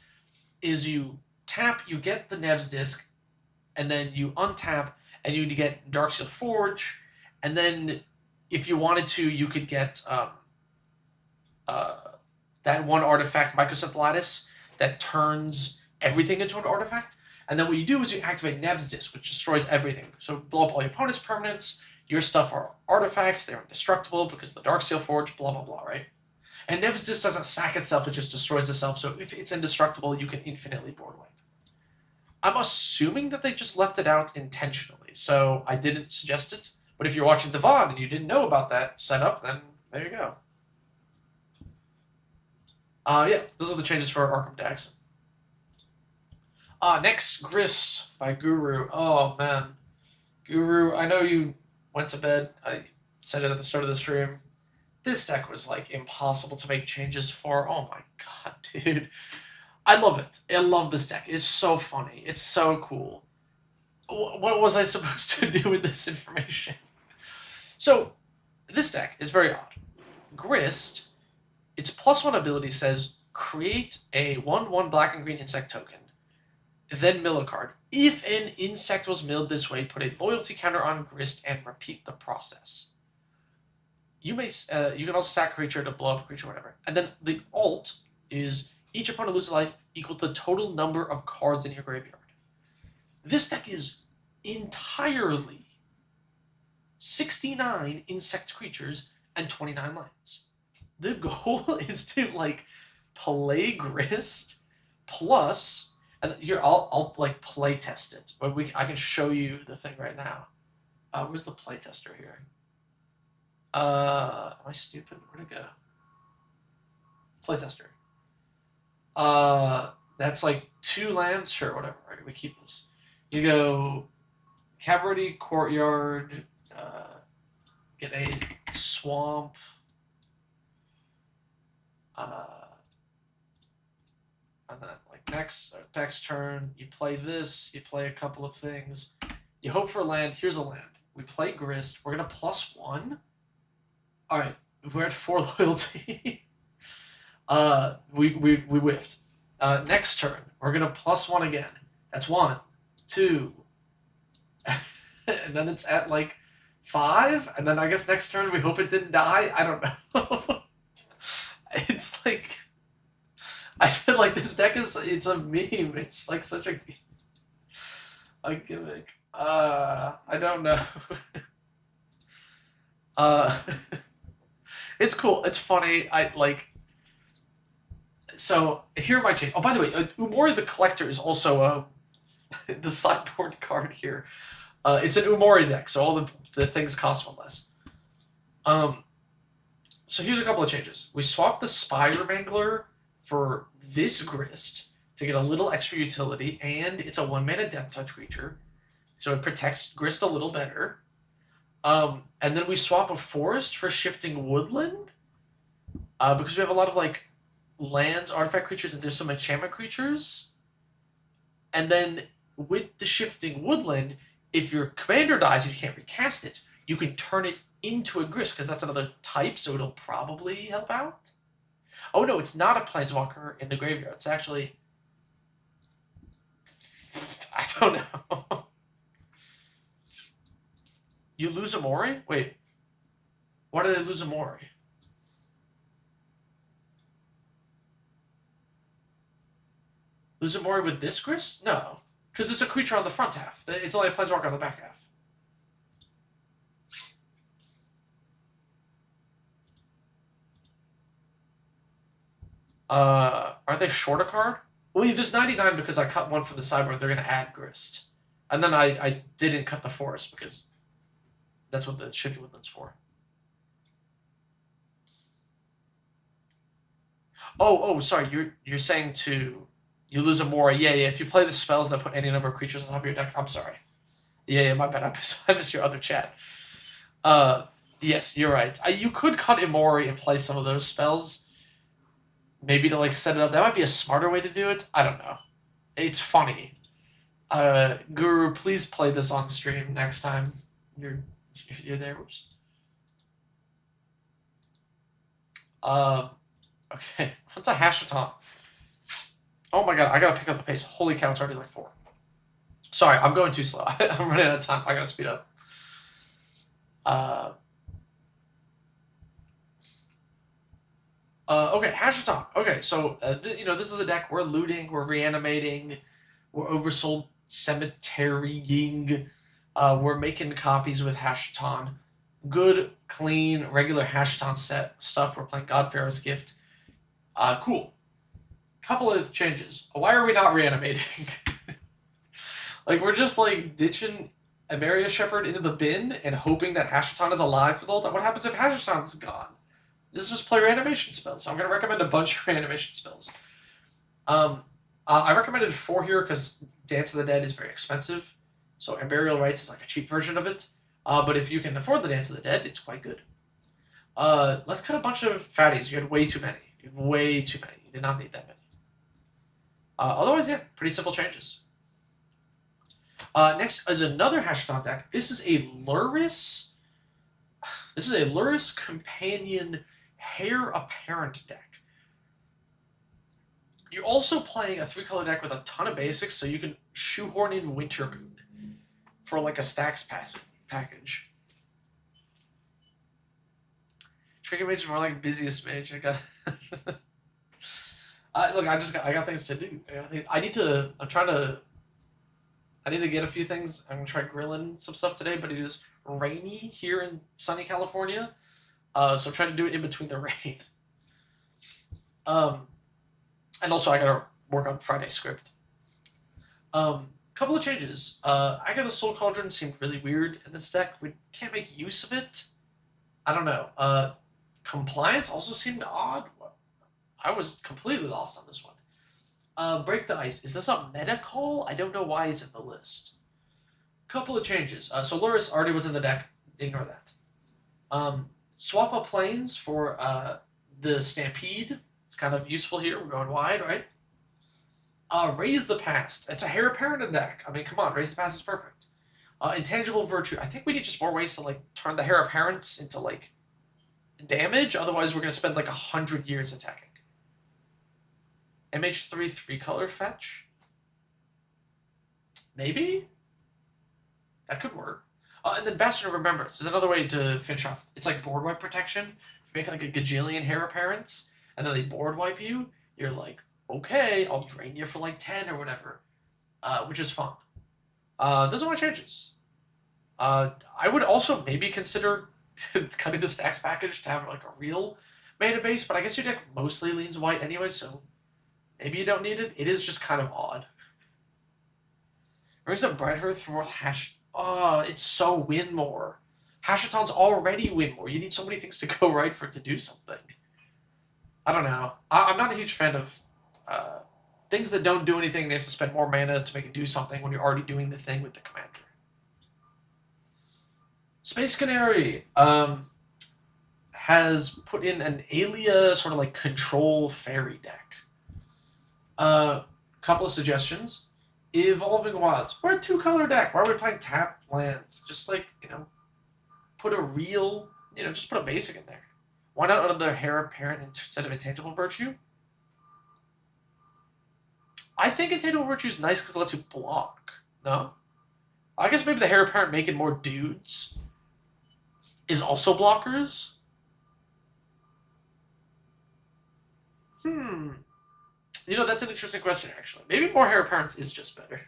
Is you tap, you get the Nev's Disc, and then you untap, and you get Darksteel Forge, and then if you wanted to, you could get that one artifact, Mycocephalitis, that turns everything into an artifact. And then what you do is you activate Nev's Disc, which destroys everything. So blow up all your opponent's permanents, your stuff are artifacts, they're indestructible because of the Darksteel Forge, blah, blah, blah, right? And Nev's Disc doesn't sack itself, it just destroys itself, so if it's indestructible, you can infinitely board wipe. I'm assuming that they just left it out intentionally, so I didn't suggest it. But if you're watching the VOD and you didn't know about that setup, then there you go. Yeah, those are the changes for Arcum Dagsson. Next, Grist by Guru. Oh, man. Guru, I know you went to bed. I said it at the start of the stream. This deck was, like, impossible to make changes for. Oh, my God, dude. I love it. I love this deck. It's so funny. It's so cool. What was I supposed to do with this information? So, this deck is very odd. Grist, its +1 ability says, create a 1/1 black and green insect token, then mill a card. If an insect was milled this way, put a loyalty counter on Grist and repeat the process. You can also sack a creature to blow up a creature, whatever. And then the alt is each opponent loses life equal to the total number of cards in your graveyard. This deck is entirely 69 insect creatures and 29 lands. The goal is to, like, play Grist plus, and here I'll like play test it, but I can show you the thing right now. Where's the play tester here? Am I stupid? Where'd it go? Play tester. That's like 2 lands, sure, whatever. Right, we keep this. You go Cavalry Courtyard, get a swamp. And then, like, next turn, you play this, you play a couple of things, you hope for a land. Here's a land. We play Grist. We're gonna +1. All right, we're at 4 loyalty. We whiffed. Next turn, we're gonna +1 again. That's 1, 2, and then it's at like 5, and then I guess next turn we hope it didn't die. I don't know. It's like, I feel like this deck it's a meme. It's like such a gimmick. I don't know. It's cool. It's funny. So here are my change. Oh, by the way, Umori the Collector is also the sideboard card here. It's an Umori deck, so all the things cost 1 less. So here's a couple of changes. We swapped the Spire Mangler for this Grist to get a little extra utility, and it's a 1-mana Death Touch creature, so it protects Grist a little better. And then we swap a Forest for Shifting Woodland, because we have a lot of, like, lands, artifact creatures, and there's some enchantment creatures. And then with the Shifting Woodland, if your commander dies and you can't recast it, you can turn it into a Grist, because that's another type, so it'll probably help out. Oh no, it's not a Planeswalker in the graveyard. It's actually, I don't know. You lose Umori? Wait. Why did they lose Umori? Lose Umori with this Grist? No. Because it's a creature on the front half. It's only a Planeswalker on the back half. Are they short a card? Well, there's 99 because I cut 1 from the sideboard. They're going to add Grist. And then I didn't cut the Forest because that's what the Shifty Woodland's for. Oh, sorry. You're saying you lose Umori. Yeah. If you play the spells that put any number of creatures on top of your deck. I'm sorry. Yeah, my bad. I missed your other chat. Yes, you're right. You could cut Umori and play some of those spells. Maybe to, like, set it up. That might be a smarter way to do it. I don't know. It's funny. Guru, please play this on stream next time you're there. Whoops. Okay. What's a Hashan? Oh my god, I gotta pick up the pace. Holy cow, it's already like 4. Sorry, I'm going too slow. I'm running out of time. I gotta speed up. Okay, Hashan. Okay, so, this is a deck. We're looting, we're reanimating, we're oversold cemeterying, we're making copies with Hashan. Good, clean, regular Hashan set stuff. We're playing Godfarrow's Gift. Cool. Couple of changes. Why are we not reanimating? Like, we're just, like, ditching Emeria Shepherd into the bin and hoping that Hashan is alive for the whole time. What happens if Hashan's gone? This is just play reanimation spells. So I'm going to recommend a bunch of reanimation spells. I recommended 4 here because Dance of the Dead is very expensive. So Burial Rites is like a cheap version of it. But if you can afford the Dance of the Dead, it's quite good. Let's cut a bunch of fatties. You had way too many. You had way too many. You did not need that many. Otherwise, yeah, pretty simple changes. Next is another Hashan deck. This is a Luris. This is a Luris Companion Heir Apparent deck. You're also playing a 3-color deck with a ton of basics, so you can shoehorn in Wintermoon for like a stacks package. Trinket Mage is more like busiest mage. I got. Look, I got things to do. I need to get a few things. I'm gonna try grilling some stuff today, but it is rainy here in sunny California, so I'm trying to do it in between the rain. And also I gotta work on Friday's script. Couple of changes. I got the Soul Cauldron seemed really weird in this deck. We can't make use of it. I don't know. Compliance also seemed odd. I was completely lost on this one. Break the Ice. Is this a meta call? I don't know why it's in the list. Couple of changes. So Luris already was in the deck. Ignore that. Swap up planes for the Stampede. It's kind of useful here. We're going wide, right? Raise the Past. It's a Heir Apparent deck. I mean, come on. Raise the Past is perfect. Intangible Virtue. I think we need just more ways to like turn the Heir Apparents into like damage. Otherwise, we're going to spend like 100 years attacking. MH3 3-color fetch? Maybe? That could work. And then Bastion of Remembrance is another way to finish off. It's like board wipe protection. If you make like a gajillion Heir Apparents, and then they board wipe you, you're like, okay, I'll drain you for like 10 or whatever. Which is fun. Those are my changes. I would also maybe consider cutting the stacks package to have like a real mana base, but I guess your deck mostly leans white anyway, so maybe you don't need it. It is just kind of odd. Brings up Bright Earth for more hash. Oh, it's so win more. Hashaton's already win more. You need so many things to go right for it to do something. I don't know. I'm not a huge fan of things that don't do anything. They have to spend more mana to make it do something when you're already doing the thing with the commander. Space Canary has put in an Alela sort of like control fairy deck. Couple of suggestions. Evolving Wilds. We're a 2-color deck. Why are we playing tap lands? Just like, put a real, just put a basic in there. Why not another Heir Apparent instead of Intangible Virtue? I think Intangible Virtue is nice because it lets you block. No? I guess maybe the Heir Apparent making more dudes is also blockers? That's an interesting question, actually. Maybe more Heir Apparents is just better.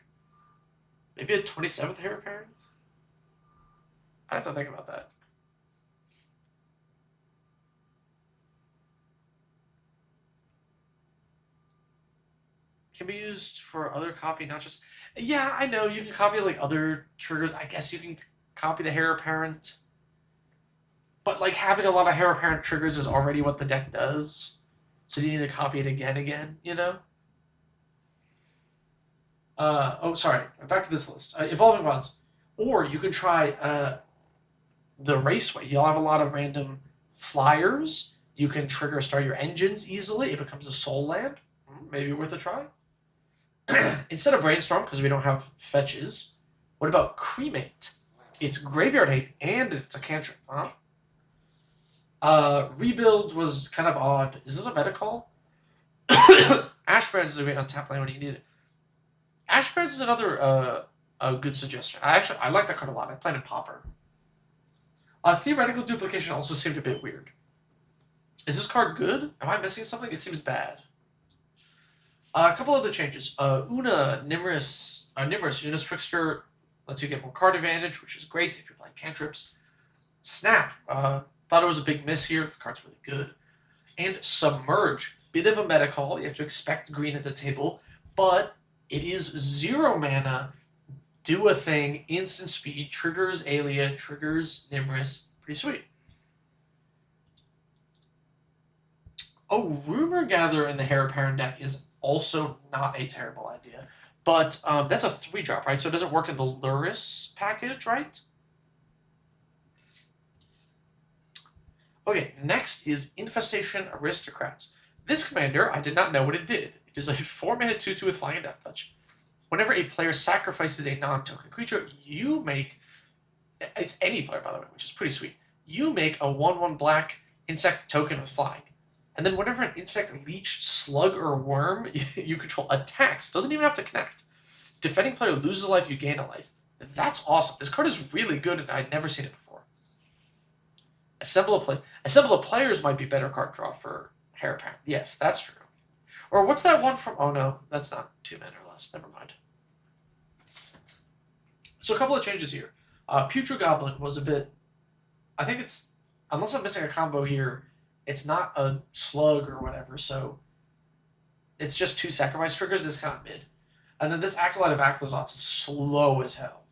Maybe a 27th Heir Apparent? I have to think about that. Can be used for other copy, not just... Yeah, I know, you can copy like other triggers. I guess you can copy the Heir Apparent. But like having a lot of Heir Apparent triggers is already what the deck does. So you need to copy it again, sorry. Back to this list. Evolving Wilds. Or you can try the Raceway. You'll have a lot of random flyers. You can trigger start your engines easily. It becomes a soul land. Maybe worth a try. Instead of Brainstorm, because we don't have fetches, what about Cremate? It's Graveyard Hate, and it's a cantrip, huh? Rebuild was kind of odd. Is this a meta call? Ashbrands is a great on tap lane when you need it. Ashbrands is another a good suggestion. I like that card a lot. I played in Pauper. Theoretical Duplication also seemed a bit weird. Is this card good? Am I missing something? It seems bad. A couple other changes. Una's Trickster lets you get more card advantage, which is great if you're playing cantrips. Snap. Thought it was a big miss here. The card's really good. And Submerge. Bit of a meta call. You have to expect green at the table, but it is 0 mana. Do a thing. Instant speed. Triggers Alela. Triggers Nimrus. Pretty sweet. Oh, Rumor Gatherer in the Heir Apparent deck is also not a terrible idea. But that's a 3-drop, right? So it doesn't work in the Luris package, right? Okay, next is Infestation Aristocrats. This commander, I did not know what it did. It is a 4-mana 2/2 with Flying and Death Touch. Whenever a player sacrifices a non-token creature, you make... It's any player, by the way, which is pretty sweet. You make a 1/1 black insect token with Flying. And then whenever an insect, leech, slug, or worm you control attacks, doesn't even have to connect. Defending player loses a life, you gain a life. That's awesome. This card is really good, and I'd never seen it before. Assemble of Players might be better card draw for Heir Apparent. Yes, that's true. Or what's that one from... Oh no, that's not 2 mana or less. Never mind. So a couple of changes here. Putrid Goblin was a bit... I think it's... Unless I'm missing a combo here, it's not a slug or whatever, so... It's just 2 sacrifice triggers. It's kind of mid. And then this Acolyte of Aclazotz is slow as hell.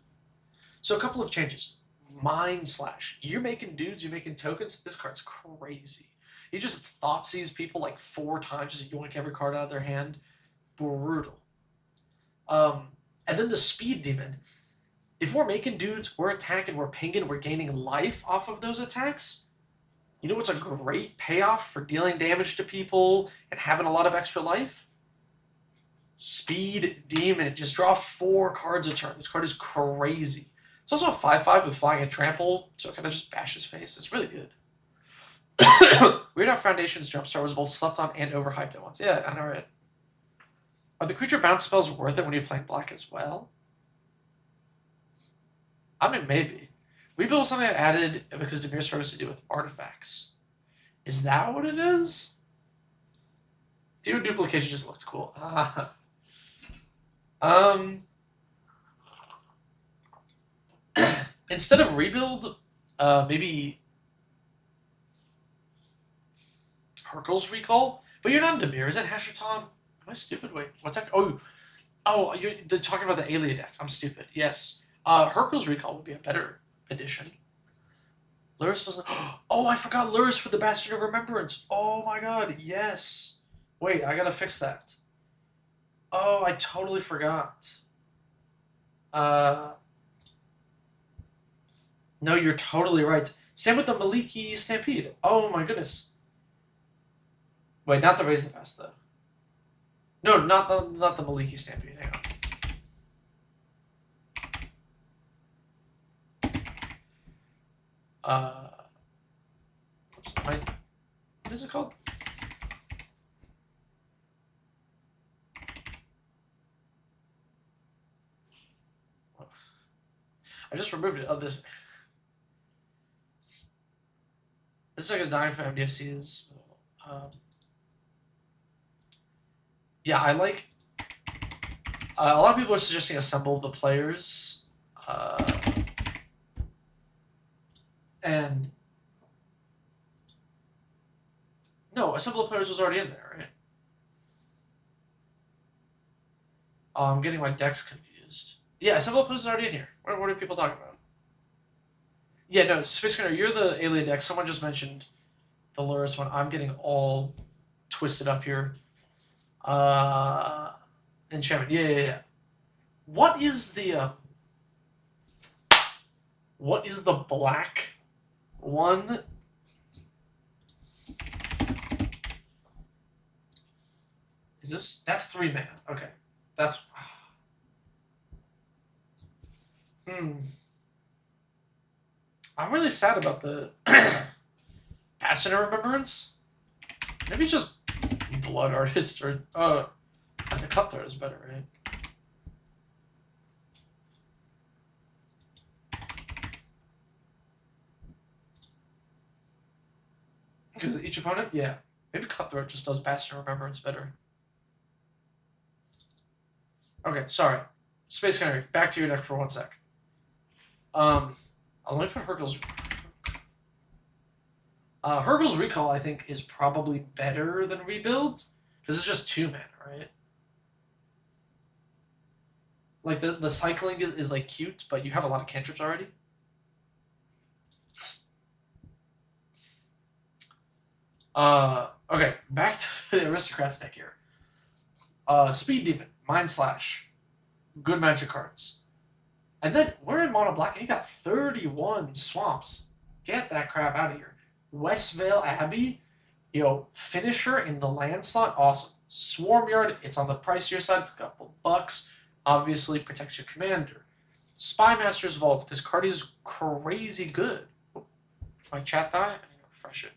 So a couple of changes. Mind Slash. You're making dudes, you're making tokens. This card's crazy. He just Thoughtseize people like 4 times, just yoink every card out of their hand. Brutal. And then the Speed Demon. If we're making dudes, we're attacking, we're pinging, we're gaining life off of those attacks. You know what's a great payoff for dealing damage to people and having a lot of extra life? Speed Demon. Just draw 4 cards a turn. This card is crazy. It's also a 5/5 with Flying and Trample, so it kind of just bashes face. It's really good. Weird Out Foundation's Jumpstart was both slept on and overhyped at once. Yeah, I know, right? Are the creature bounce spells worth it when you're playing black as well? I mean, maybe. Rebuild was something I added because Dimir struggles to do with artifacts. Is that what it is? Theater Duplication just looked cool. Instead of Rebuild, maybe Hurkyl's Recall? But you're not in Dimir. Is that Hashan? Am I stupid? Wait, what's that? Oh, they're talking about the Alela deck. I'm stupid. Yes. Hurkyl's Recall would be a better addition. Luris doesn't... Oh, I forgot Luris for the Bastion of Remembrance. Oh my god, yes. Wait, I gotta fix that. Oh, I totally forgot. No, you're totally right. Same with the Maliki Stampede. Oh my goodness. Wait, not the Raise the Fast, though. No, not the Maliki Stampede. Hang on. What is it called? I just removed it. Oh, this deck is dying for MDFCs. Yeah, I like... a lot of people are suggesting Assemble the Players. And... No, Assemble the Players was already in there, right? Oh, I'm getting my decks confused. Yeah, Assemble the Players is already in here. What are people talking about? Yeah, no, Space Gunner, you're the Alien deck. Someone just mentioned the Luris one. I'm getting all twisted up here. Enchantment. Yeah. What is the black one? Is this... That's 3 mana. Okay. That's... I'm really sad about the Bastion of Remembrance. Maybe just Blood Artist or... the Cutthroat is better, right? Because each opponent? Yeah. Maybe Cutthroat just does Bastion of Remembrance better. Okay, sorry. Space Canary, back to your deck for 1 sec. Let me put Hurkyl's... Hurkyl's Recall, I think, is probably better than Rebuild, because it's just 2 mana, right? Like, the cycling is like, cute, but you have a lot of cantrips already. Okay, back to the Aristocrats deck here. Speed Demon, Mind Slash, good magic cards. And then we're in mono black and you got 31 swamps. Get that crap out of here. Westvale Abbey, finisher in the land slot, awesome. Swarm Yard, it's on the pricier side, it's a couple bucks. Obviously protects your commander. Spy Master's Vault, this card is crazy good. Did my chat die? I need to refresh it.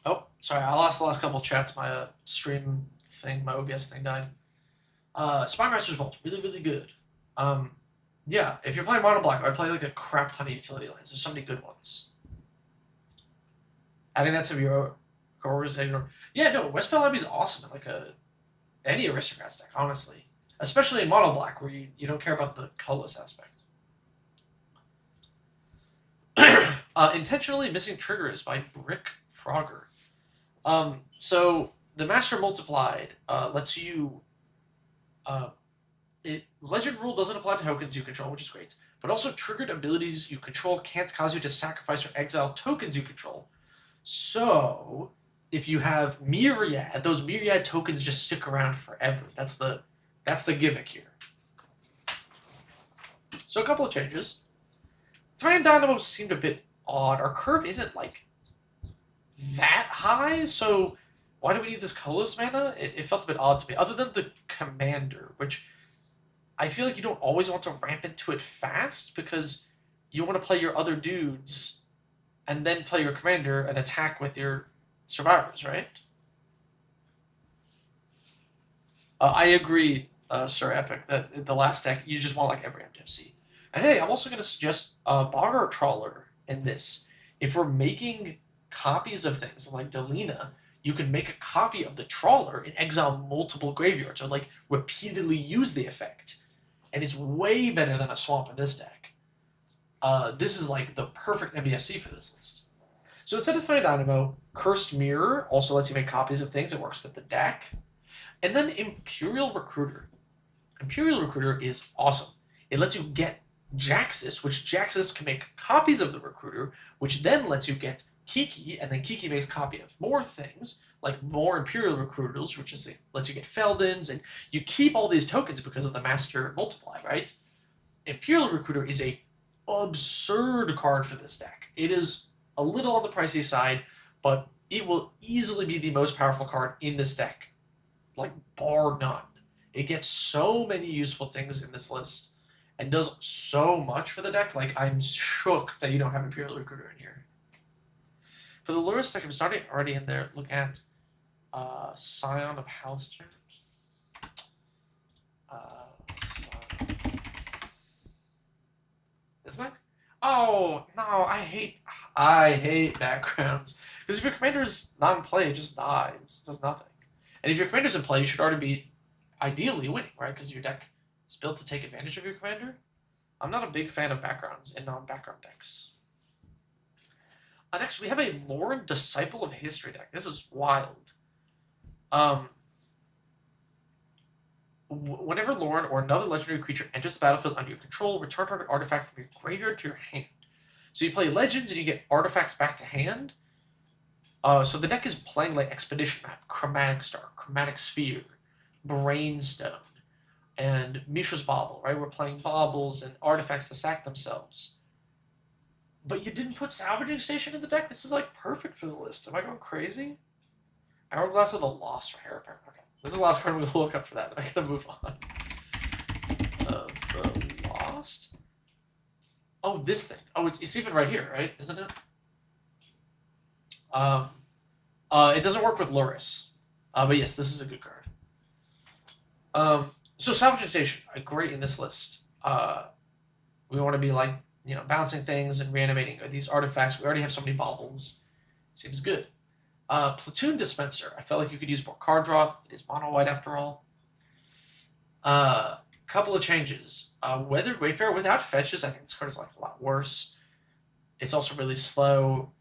Oh, sorry, I lost the last couple chats. My stream thing, my OBS thing died. Spy Master's Vault, really, really good. Yeah, if you're playing mono black, I'd play like a crap ton of utility lands. There's so many good ones. Adding that to your organization. Yeah, no, Westvale Abbey is awesome in like any Aristocrats deck, honestly. Especially in mono black, where you don't care about the colorless aspect. Intentionally Missing Triggers by Brick Frogger. So the Master Multiplied lets you. Legend rule doesn't apply to tokens you control, which is great, but also triggered abilities you control can't cause you to sacrifice or exile tokens you control. So if you have Myriad, those Myriad tokens just stick around forever. That's the gimmick here. So a couple of changes. Threat Dynamo seemed a bit odd. Our curve isn't like that high, so why do we need this colorless mana? It felt a bit odd to me, other than the commander, which I feel like you don't always want to ramp into it fast because you want to play your other dudes and then play your commander and attack with your survivors, right? I agree, Sir Epic, that the last deck, you just want like every MDFC. And hey, I'm also going to suggest Boggart Trawler in this. If we're making copies of things like Delina, you can make a copy of the Trawler and exile multiple graveyards, or like repeatedly use the effect. And it's way better than a swamp in this deck. This is like the perfect MDFC for this list. So instead of Find Dynamo, Cursed Mirror also lets you make copies of things. It works with the deck. And then Imperial Recruiter. Imperial Recruiter is awesome. It lets you get Jaxis, which Jaxis can make copies of the Recruiter, which then lets you get Kiki, and then Kiki makes a copy of more things, like more Imperial Recruiters, which is lets you get Feldons, and you keep all these tokens because of the Master Multiply, right? Imperial Recruiter is a absurd card for this deck. It is a little on the pricey side, but it will easily be the most powerful card in this deck, like bar none. It gets so many useful things in this list, and does so much for the deck. Like, I'm shook that you don't have Imperial Recruiter in here. For the Luris deck, if it's not already in there, look at Scion of House Germs. This deck? Oh, no, I hate backgrounds. Because if your commander is not in play, it just dies. It does nothing. And if your commander's in play, you should already be ideally winning, right? Because your deck is built to take advantage of your commander. I'm not a big fan of backgrounds in non-background decks. Next, we have a Lorn Disciple of History deck. This is wild. Whenever Lorn or another legendary creature enters the battlefield under your control, return target artifact from your graveyard to your hand. So you play Legends and you get artifacts back to hand. So the deck is playing like Expedition Map, Chromatic Star, Chromatic Sphere, Brainstone, and Mishra's Bauble, right? We're playing baubles and artifacts that sack themselves. But you didn't put Salvaging Station in the deck? This is like perfect for the list. Am I going crazy? Hourglass of the Lost for Hair Apparent. Okay. This is the last card we'll look up for that. I gotta move on. The Lost? Oh, this thing. Oh, it's even right here, right? Isn't it? It doesn't work with Luris. But yes, this is a good card. So Salvaging Station, great in this list. We want to be like, bouncing things and reanimating these artifacts. We already have so many baubles. Seems good. Platoon Dispenser. I felt like you could use more card draw. It is mono white after all. Couple of changes. Weathered Wayfarer without fetches. I think this card is like a lot worse. It's also really slow.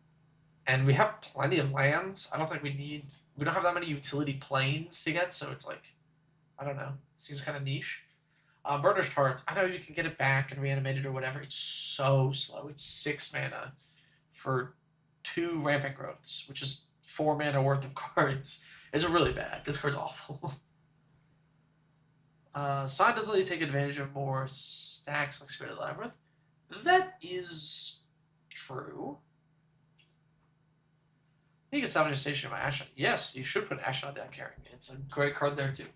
And we have plenty of lands. I don't think we don't have that many utility planes to get, so it's like, I don't know. Seems kind of niche. Burnished Heart, I know you can get it back and reanimate it or whatever. It's so slow. It's 6 mana for 2 Rampant Growths, which is 4 mana worth of cards. It's really bad. This card's awful. Sign doesn't let you take advantage of more stacks like Spirit Labyrinth. That is true. You can salvage a station by Hashan. Yes, you should put Hashan down carrying it. It's a great card there too.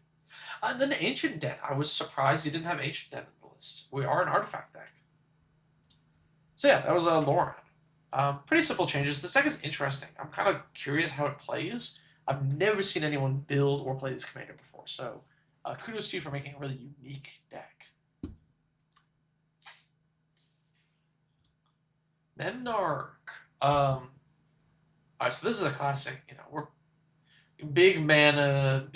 And then Ancient Den. I was surprised you didn't have Ancient Den in the list. We are an artifact deck. So yeah, that was Lauren. Pretty simple changes. This deck is interesting. I'm kind of curious how it plays. I've never seen anyone build or play this commander before, so kudos to you for making a really unique deck. Memnarch. Alright, so this is a classic, we're big mana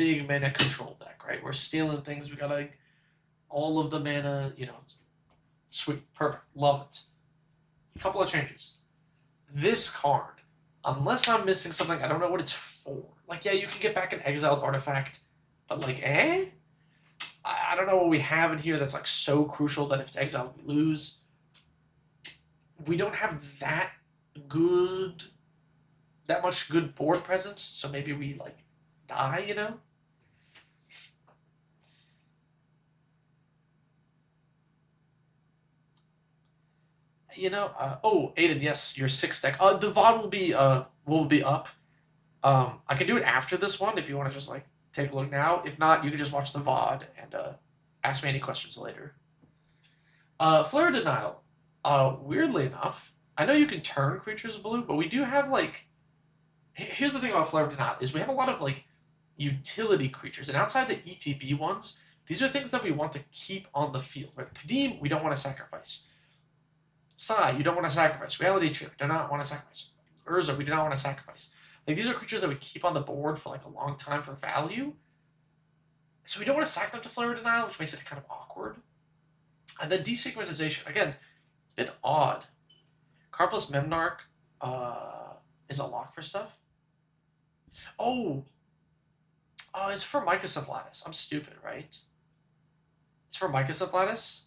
control deck, right? We're stealing things, we got like all of the mana, sweet, perfect, love it. A couple of changes. This card, unless I'm missing something, I don't know what it's for. Like, yeah, you can get back an exiled artifact, but like, I don't know what we have in here that's like so crucial that if it's exiled, we lose. We don't have that much good board presence, so maybe we like die, Oh, Aiden, yes, your 6 deck. The VOD will be up. I can do it after this one if you want to just like take a look now. If not, you can just watch the VOD and ask me any questions later. Flare Denial. Weirdly enough, I know you can turn creatures blue, but we do have like. Here's the thing about Flare Denial is we have a lot of like utility creatures, and outside the ETB ones, these are things that we want to keep on the field. Right? Padim, we don't want to sacrifice. Sai, you don't want to sacrifice. Reality Trip, do not want to sacrifice. Urza, we do not want to sacrifice. Like, these are creatures that we keep on the board for like a long time for value. So we don't want to sack them to Flare Denial, which makes it kind of awkward. And then Desynchronization, again, a bit odd. Card plus Memnarch is a lock for stuff. Oh, it's for Mycosynth Lattice. I'm stupid, right? It's for Mycosynth Lattice?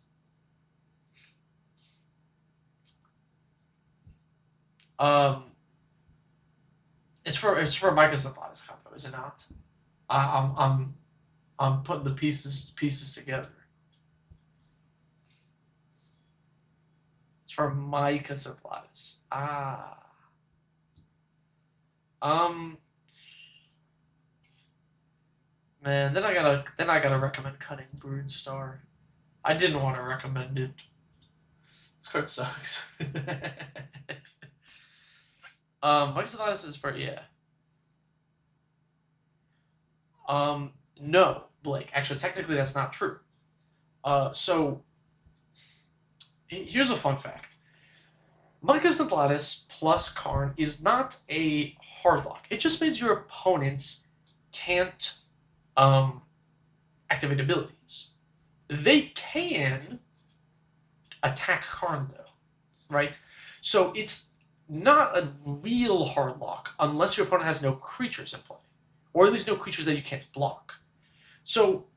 It's for Mycosynth Lattice combo, is it not? I'm putting the pieces together. It's for Mycosynth Lattice. Man, then I gotta recommend Cunning Brood Star. I didn't want to recommend it. This card sucks. Mycosynth Lattice is for no, Blake. Actually, technically that's not true. So here's a fun fact. Mycosynth Lattice plus Karn is not a hard lock. It just means your opponents can't activate abilities. They can attack Karn though, right? So it's not a real hard lock unless your opponent has no creatures in play, or at least no creatures that you can't block. So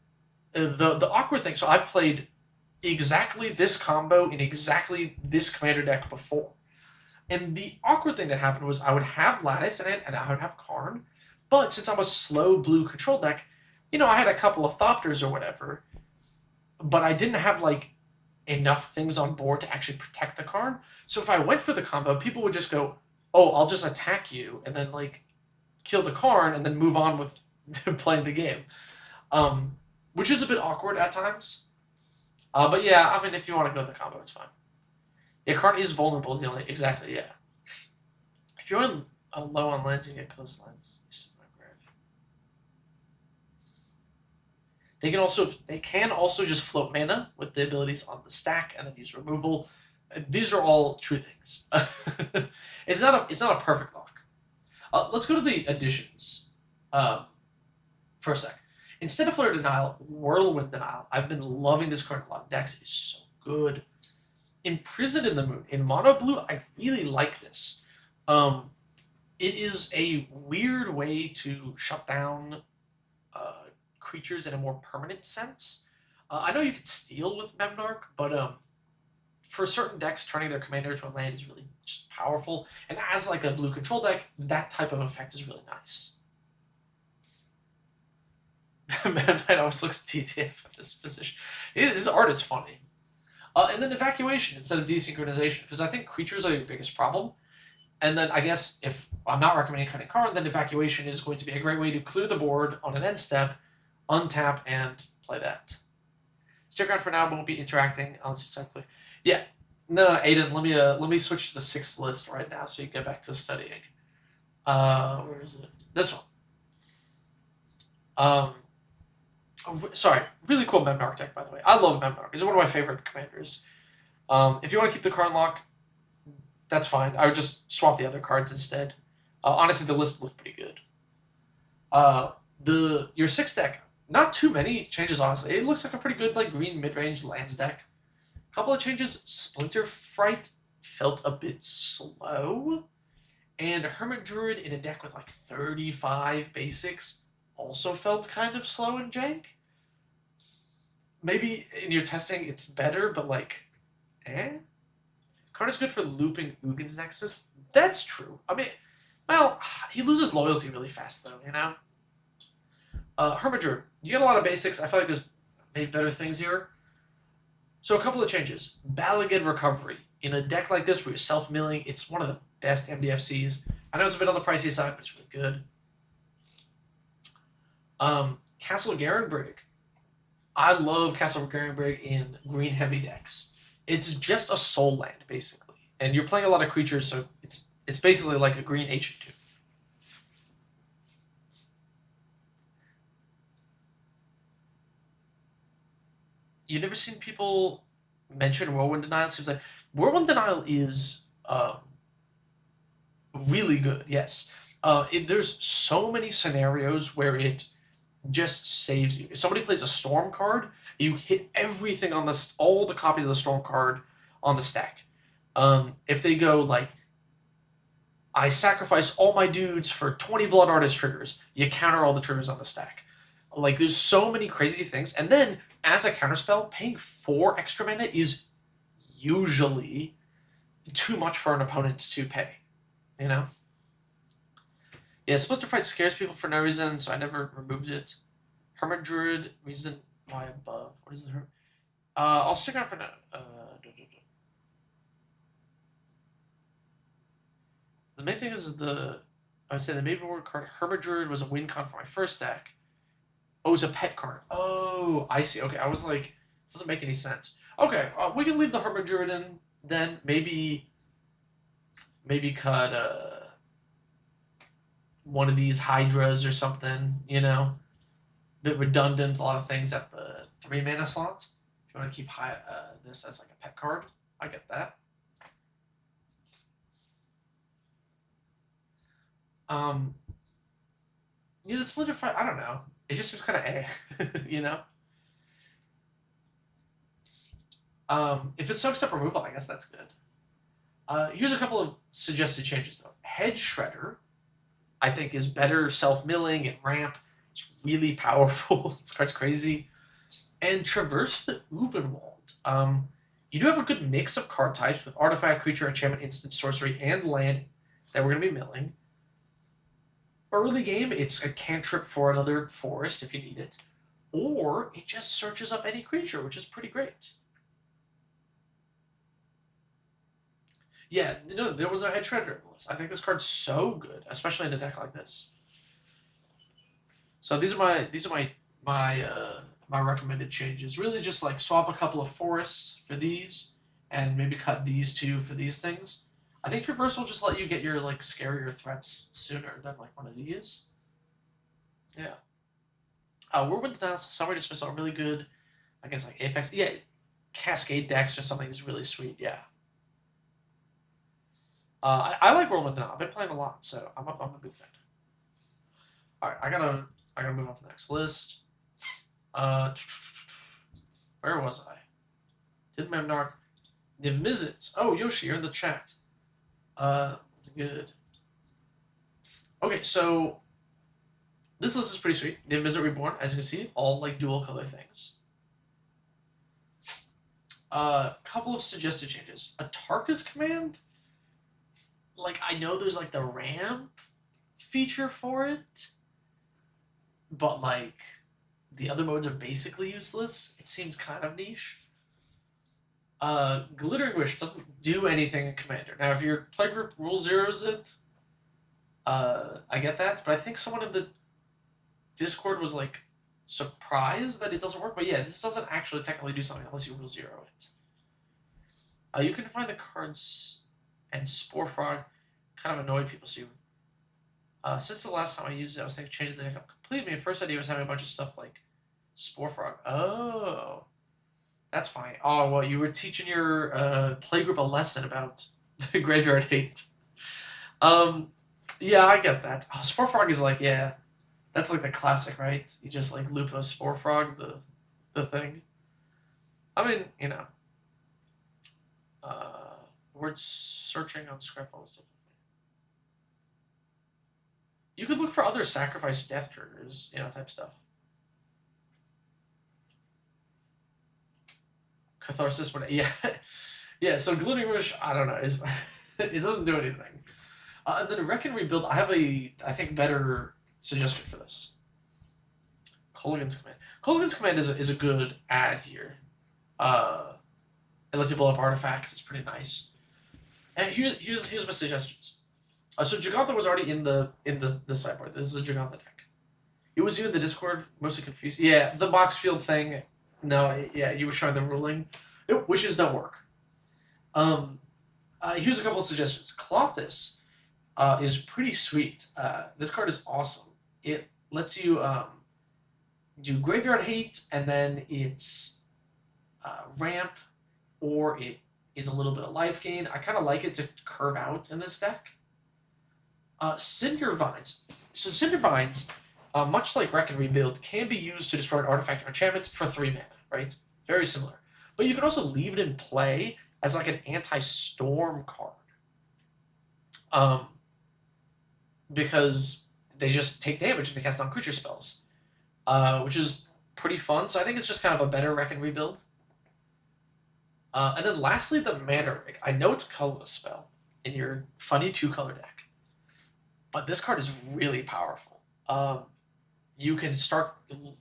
the awkward thing. So I've played exactly this combo in exactly this commander deck before, and the awkward thing that happened was I would have Lattice in it and I would have Karn, but since I'm a slow blue control deck, I had a couple of Thopters or whatever, but I didn't have like enough things on board to actually protect the Karn. So if I went for the combo, people would just go, "Oh, I'll just attack you," and then like kill the Karn and then move on with playing the game, which is a bit awkward at times. But yeah, I mean, if you want to go with the combo, it's fine. Yeah, Karn is vulnerable. Is the only exactly yeah. If you're in low on lands, you get close lands. They can also just float mana with the abilities on the stack and then use removal. These are all true things. It's not a perfect lock. Let's go to the additions for a sec. Instead of Flare Denial, Whirlwind Denial. I've been loving this card in a lot of decks. It's so good. Imprisoned in the Moon. In Mono Blue, I really like this. It is a weird way to shut down creatures in a more permanent sense. I know you can steal with Memnarch, but for certain decks, turning their commander to a land is really just powerful. And as like a blue control deck, that type of effect is really nice. Mad Knight always looks TTF at this position. His art is funny. And then evacuation instead of desynchronization, because I think creatures are your biggest problem. And then I guess if I'm not recommending cutting card, then evacuation is going to be a great way to clear the board on an end step, untap, and play that. Stick around for now, but won't be interacting unless you successfully. Yeah. No, Aiden, let me switch to the 6th list right now so you can get back to studying. Where is it? This one. Sorry, really cool Memnarch deck, by the way. I love Memnarch. He's one of my favorite commanders. If you want to keep the card lock, that's fine. I would just swap the other cards instead. Honestly, the list looked pretty good. Your 6 deck, not too many changes, honestly. It looks like a pretty good like green mid-range lands deck. A couple of changes. Splinter Fright felt a bit slow. And Hermit Druid in a deck with like 35 basics also felt kind of slow and jank. Maybe in your testing it's better, but like, Card is good for looping Ugin's Nexus. That's true. I mean, well, he loses loyalty really fast though, you know? Hermit Druid, you get a lot of basics. I feel like there's maybe better things here. So a couple of changes. Balagad Recovery. In a deck like this where you're self-milling, it's one of the best MDFCs. I know it's a bit on the pricey side, but it's really good. Castle Garenbrig. I love Castle Garenbrig in green heavy decks. It's just a soul land, basically. And you're playing a lot of creatures, so it's basically like a green H2. You never seen people mention Whirlwind Denial? It seems like Whirlwind Denial is really good, yes. There's so many scenarios where it just saves you. If somebody plays a Storm card, you hit everything on all the copies of the Storm card on the stack. If they go like, I sacrifice all my dudes for 20 Blood Artist triggers, you counter all the triggers on the stack. Like, there's so many crazy things. And then, as a counterspell, paying 4 extra mana is usually too much for an opponent to pay, you know? Yeah, Splinter Fight scares people for no reason, so I never removed it. Hermit Druid, reason why above. What is it? I'll stick around for now. The main thing is I would say the main reward card, Hermit Druid, was a win con for my first deck. Oh, it was a pet card. Oh, I see. Okay, I was like, this doesn't make any sense. Okay, we can leave the Hermit Druid in then. Maybe cut one of these Hydras or something, you know? A bit redundant, a lot of things at the 3 mana slot. If you want to keep this as like a pet card, I get that. Yeah, the Splinter Fight, I don't know. It just seems kind of you know? If it soaks up removal, I guess that's good. Here's a couple of suggested changes, though. Head Shredder, I think, is better self-milling and ramp. It's really powerful. This card's crazy. And Traverse the Uvenwald. You do have a good mix of card types with artifact, creature, enchantment, instant, sorcery, and land that we're going to be milling. Early game, it's a cantrip for another forest if you need it. Or it just searches up any creature, which is pretty great. Yeah, no, there was no Head Shredder in the list. I think this card's so good, especially in a deck like this. So these are my recommended changes. Really just like swap a couple of forests for these, and maybe cut these 2 for these things. I think Traverse will just let you get your like scarier threats sooner than like one of these. Yeah. Whirlwind Denial, Summary Dismissal are really good. I guess like Apex. Yeah, Cascade decks or something is really sweet. Yeah. I like Whirlwind Denial. I've been playing a lot, so I'm a big fan. All right, I gotta move on to the next list. Where was I? Did Memnarch? The Visits. Oh, Yoshi, you're in the chat. That's good. Okay, so this list is pretty sweet. Niv Mizzet Reborn, as you can see, all like dual color things. Couple of suggested changes. A Tarka's command, like, I know there's, like, the ramp feature for it, but, like, the other modes are basically useless. It seems kind of niche. Glittering Wish doesn't do anything in Commander. Now, if your playgroup rule zeros it, I get that, but I think someone in the Discord was, like, surprised that it doesn't work. But yeah, this doesn't actually technically do something unless you rule zero it. You can find the cards, and Spore Frog kind of annoyed people. So you, since the last time I used it, I was thinking changing the deck up completely. My first idea was having a bunch of stuff like Spore Frog. Oh, that's funny. Oh, well, you were teaching your playgroup a lesson about Graveyard Hate. Yeah, I get that. Oh, Spore Frog is like, yeah, that's like the classic, right? You just like loop a Spore Frog, the thing. I mean, you know. Word searching on Scrapful stuff. You could look for other sacrifice death triggers, you know, type stuff. Catharsis, but yeah, yeah. So Glittering Wish, I don't know, is it doesn't do anything. And then Wreck and Rebuild, I have I think, better suggestion for this. Colligan's Command. Colligan's Command is a good add here. It lets you blow up artifacts. It's pretty nice. And here's my suggestions. So Jagantha was already in the sideboard. This is a Jagantha deck. It was you in the Discord, mostly confused. Yeah, the box field thing. No, yeah, you were showing the ruling. Wishes don't work. Here's a couple of suggestions. Clothis is pretty sweet. This card is awesome. It lets you do Graveyard Hate, and then it's ramp, or it is a little bit of life gain. I kind of like it to curve out in this deck. Cinder Vines. So Cinder Vines, much like Wreck and Rebuild, can be used to destroy an artifact or enchantment for 3 mana, right? Very similar. But you can also leave it in play as like an anti-storm card. Because they just take damage if they cast non-creature spells. Which is pretty fun. So I think it's just kind of a better Wreck and Rebuild. And then lastly, the Mana Rig. I know it's a colorless spell in your funny 2-color deck, but this card is really powerful. You can start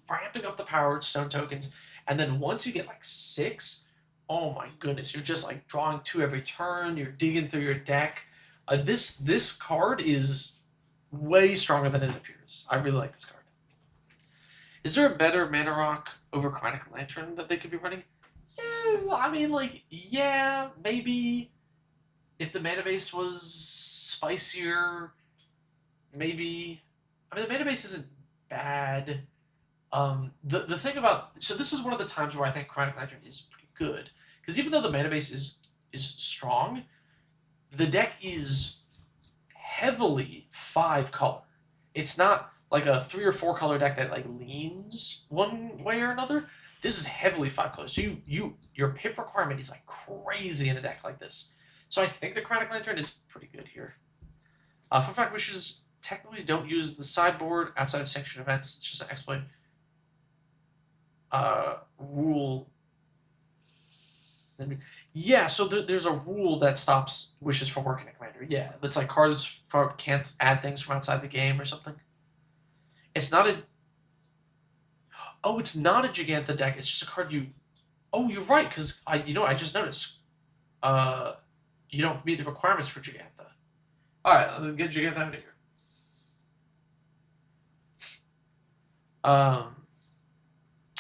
ramping up the powered stone tokens, and then once you get like 6, oh my goodness, you're just like drawing 2 every turn. You're digging through your deck. This card is way stronger than it appears. I really like this card. Is there a better Mana Rock over Chromatic Lantern that they could be running? Yeah, I mean, like, yeah, maybe if the mana base was spicier, maybe. I mean, the mana base isn't bad. The thing about, so this is one of the times where I think Chromatic Lantern is pretty good, because even though the mana base is strong, the deck is heavily 5-color. It's not like a 3 or 4-color deck that like leans one way or another. This is heavily 5 colors. So your pip requirement is like crazy in a deck like this. So I think the Chromatic Lantern is pretty good here. Fun fact, Wishes technically don't use the sideboard outside of sanctioned events. It's just an exploit rule. Yeah, so there's a rule that stops Wishes from working in Commander. Yeah, it's like cards can't add things from outside the game or something. It's not a... Oh, it's not a Jagantha deck. It's just a card you... Oh, you're right, because I just noticed. You don't meet the requirements for Jagantha. Alright, let's get Jagantha out of here.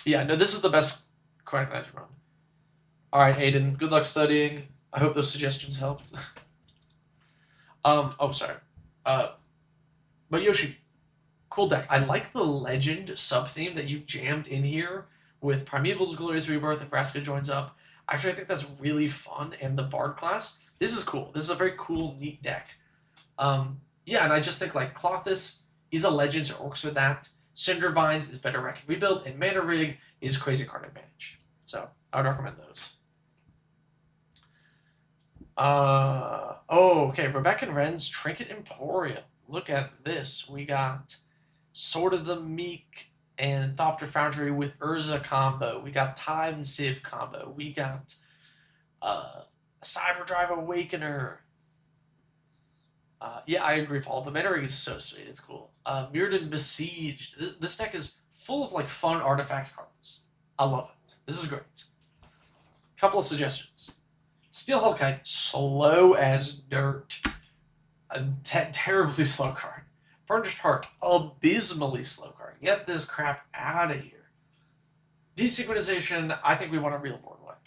Yeah, no, this is the best Chromatic Lantern run. Alright, Aiden, good luck studying. I hope those suggestions helped. Oh, sorry. But Yoshi, cool deck. I like the Legend sub-theme that you jammed in here with Primeval's Glorious Rebirth and Vraska joins up. Actually, I think that's really fun, and the Bard class. This is cool. This is a very cool, neat deck. Yeah, and I just think, like, Clothis is a Legend, so it works with that. Cinder Vines is better Wreck and Rebuild, and Mana Rig is Crazy Card Advantage. So, I would recommend those. Oh, okay. Rebecca and Ren's Trinket Emporium. Look at this. We got Sword of the Meek and Thopter Foundry with Urza combo. We got Time Civ combo. We got Cyberdrive Awakener. Yeah, I agree, Paul. The Mana Ring is so sweet. It's cool. Mirrodin Besieged. This deck is full of like fun artifact cards. I love it. This is great. Couple of suggestions. Steel Hellkite, slow as dirt. A terribly slow card. Burnished Heart, abysmally slow card. Get this crap out of here. Desynchronization, I think we want a real board wipe.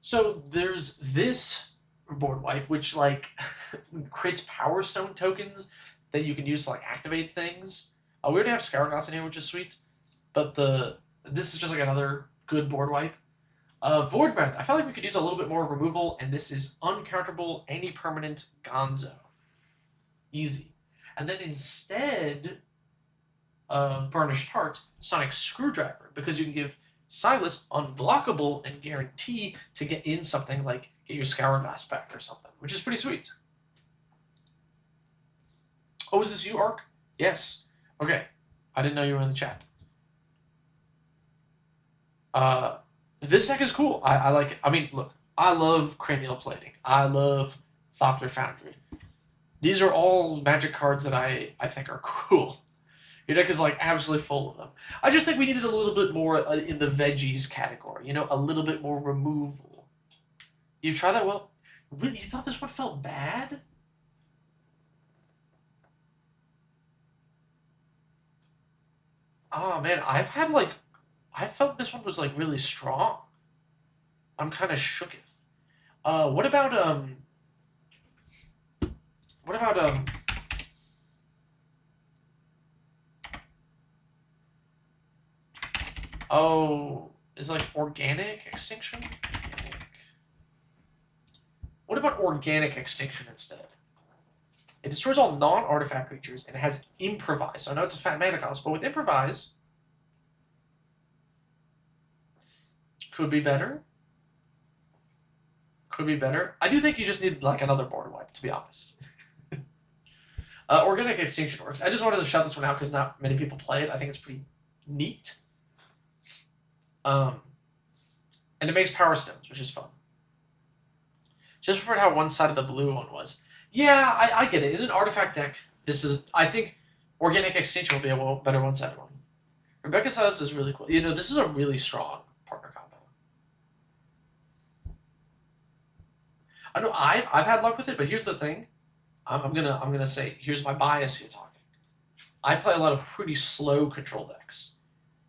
So there's this board wipe, which like creates Power Stone tokens that you can use to like activate things. We already have Scourglass in here, which is sweet, but this is just like another good board wipe. Voidrend, I felt like we could use a little bit more removal, and this is uncounterable, any permanent Gonzo. Easy. And then instead of Burnished Heart, Sonic Screwdriver, because you can give Silas unblockable and guarantee to get in something like get your Scourglass back or something, which is pretty sweet. Oh, is this you, Arc? Yes. Okay. I didn't know you were in the chat. This deck is cool. I like it. I mean, look, I love Cranial Plating. I love Thopter Foundry. These are all Magic cards that I think are cool. Your deck is like absolutely full of them. I just think we needed a little bit more in the veggies category. You know, a little bit more removal. You tried that? Well, really? You thought this one felt bad? Oh man, I felt this one was like really strong. I'm kind of shooketh. What about oh, is like Organic Extinction? What about Organic Extinction instead? It destroys all non-artifact creatures and it has Improvise. So I know it's a fat mana cost, but with Improvise, could be better. Could be better. I do think you just need like another board wipe, to be honest. Organic Extinction works. I just wanted to shout this one out because not many people play it. I think it's pretty neat. And it makes Power Stones, which is fun. Just preferred how one side of the blue one was. Yeah, I get it. In an artifact deck, I think Organic Extinction will be a better one-sided one. Rebecca Silas is really cool. You know, this is a really strong partner combo. I know I've had luck with it, but here's the thing. I'm gonna say, here's my bias here talking. I play a lot of pretty slow control decks.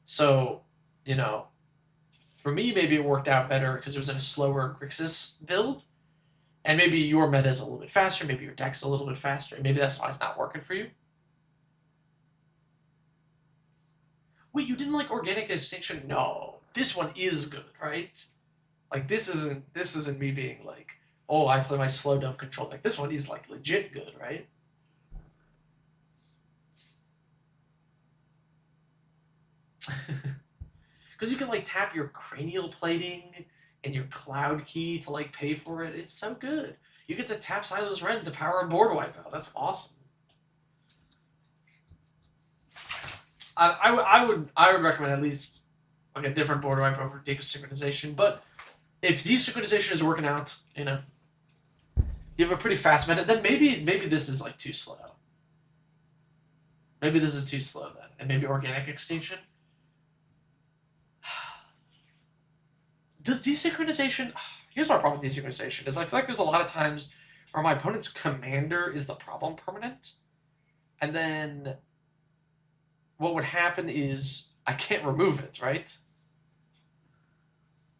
So, you know, for me, maybe it worked out better because it was in a slower Grixis build. And maybe your meta is a little bit faster, maybe your deck's a little bit faster, and maybe that's why it's not working for you. Wait, you didn't like Organic Extinction? No, this one is good, right? Like this isn't me being like, oh, I play my slow dumb control deck. This one is like legit good, right? Because you can like tap your Cranial Plating and your Cloud Key to like pay for it. It's so good. You get to tap Silas Ren to power a board wipe out. That's awesome. I would recommend at least like a different board wipe over desynchronization. But if desynchronization is working out, you know, you have a pretty fast meta, then maybe this is like too slow. Maybe this is too slow then, and maybe Organic Extinction. Does desynchronization... Here's my problem with desynchronization, is I feel like there's a lot of times where my opponent's commander is the problem permanent, and then what would happen is I can't remove it, right?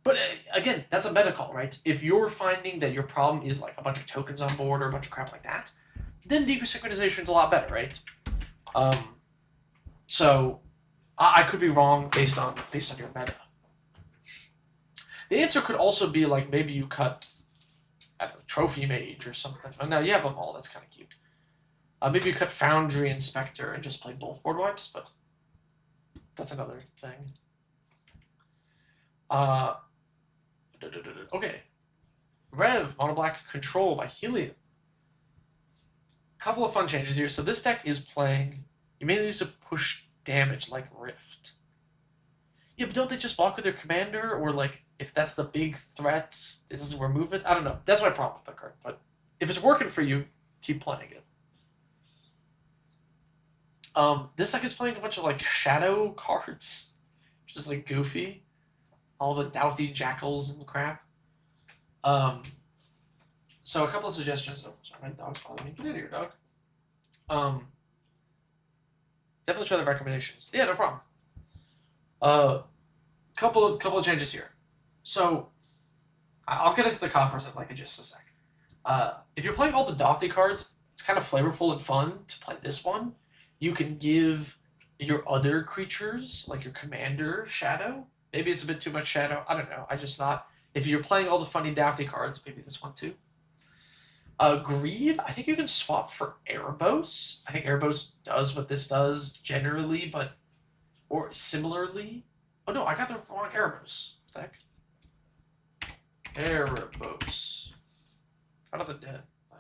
But again, that's a meta call, right? If you're finding that your problem is like a bunch of tokens on board or a bunch of crap like that, then desynchronization is a lot better, right? So I could be wrong based on your meta. The answer could also be like maybe you cut, I don't know, Trophy Mage or something. Oh, no, you have them all. That's kind of cute. Maybe you cut Foundry Inspector and just play both board wipes, but that's another thing. Okay. Rev, Mono Black Control by Helium. Couple of fun changes here. So this deck is playing, you mainly use to push damage like Rift. Yeah, but don't they just block with their commander or like if that's the big threat, it doesn't remove it. I don't know. That's my problem with the card. But if it's working for you, keep playing it. This deck is playing a bunch of like shadow cards, just like goofy, all the Douthy jackals and crap. So a couple of suggestions. Oh, sorry, my dog's calling me. Get in here, dog. Definitely try the recommendations. Yeah, no problem. Couple of changes here. So I'll get into the coffers in like just a sec. If you're playing all the Douthy cards, it's kind of flavorful and fun to play this one. You can give your other creatures, like your commander, shadow. Maybe it's a bit too much shadow. I don't know. I just thought if you're playing all the funny Douthy cards, maybe this one too. Greed, I think you can swap for Erebos. I think Erebos does what this does generally, or similarly. Oh no, I got the wrong Erebos. What the heck? Erebos. Out of the dead. Wow.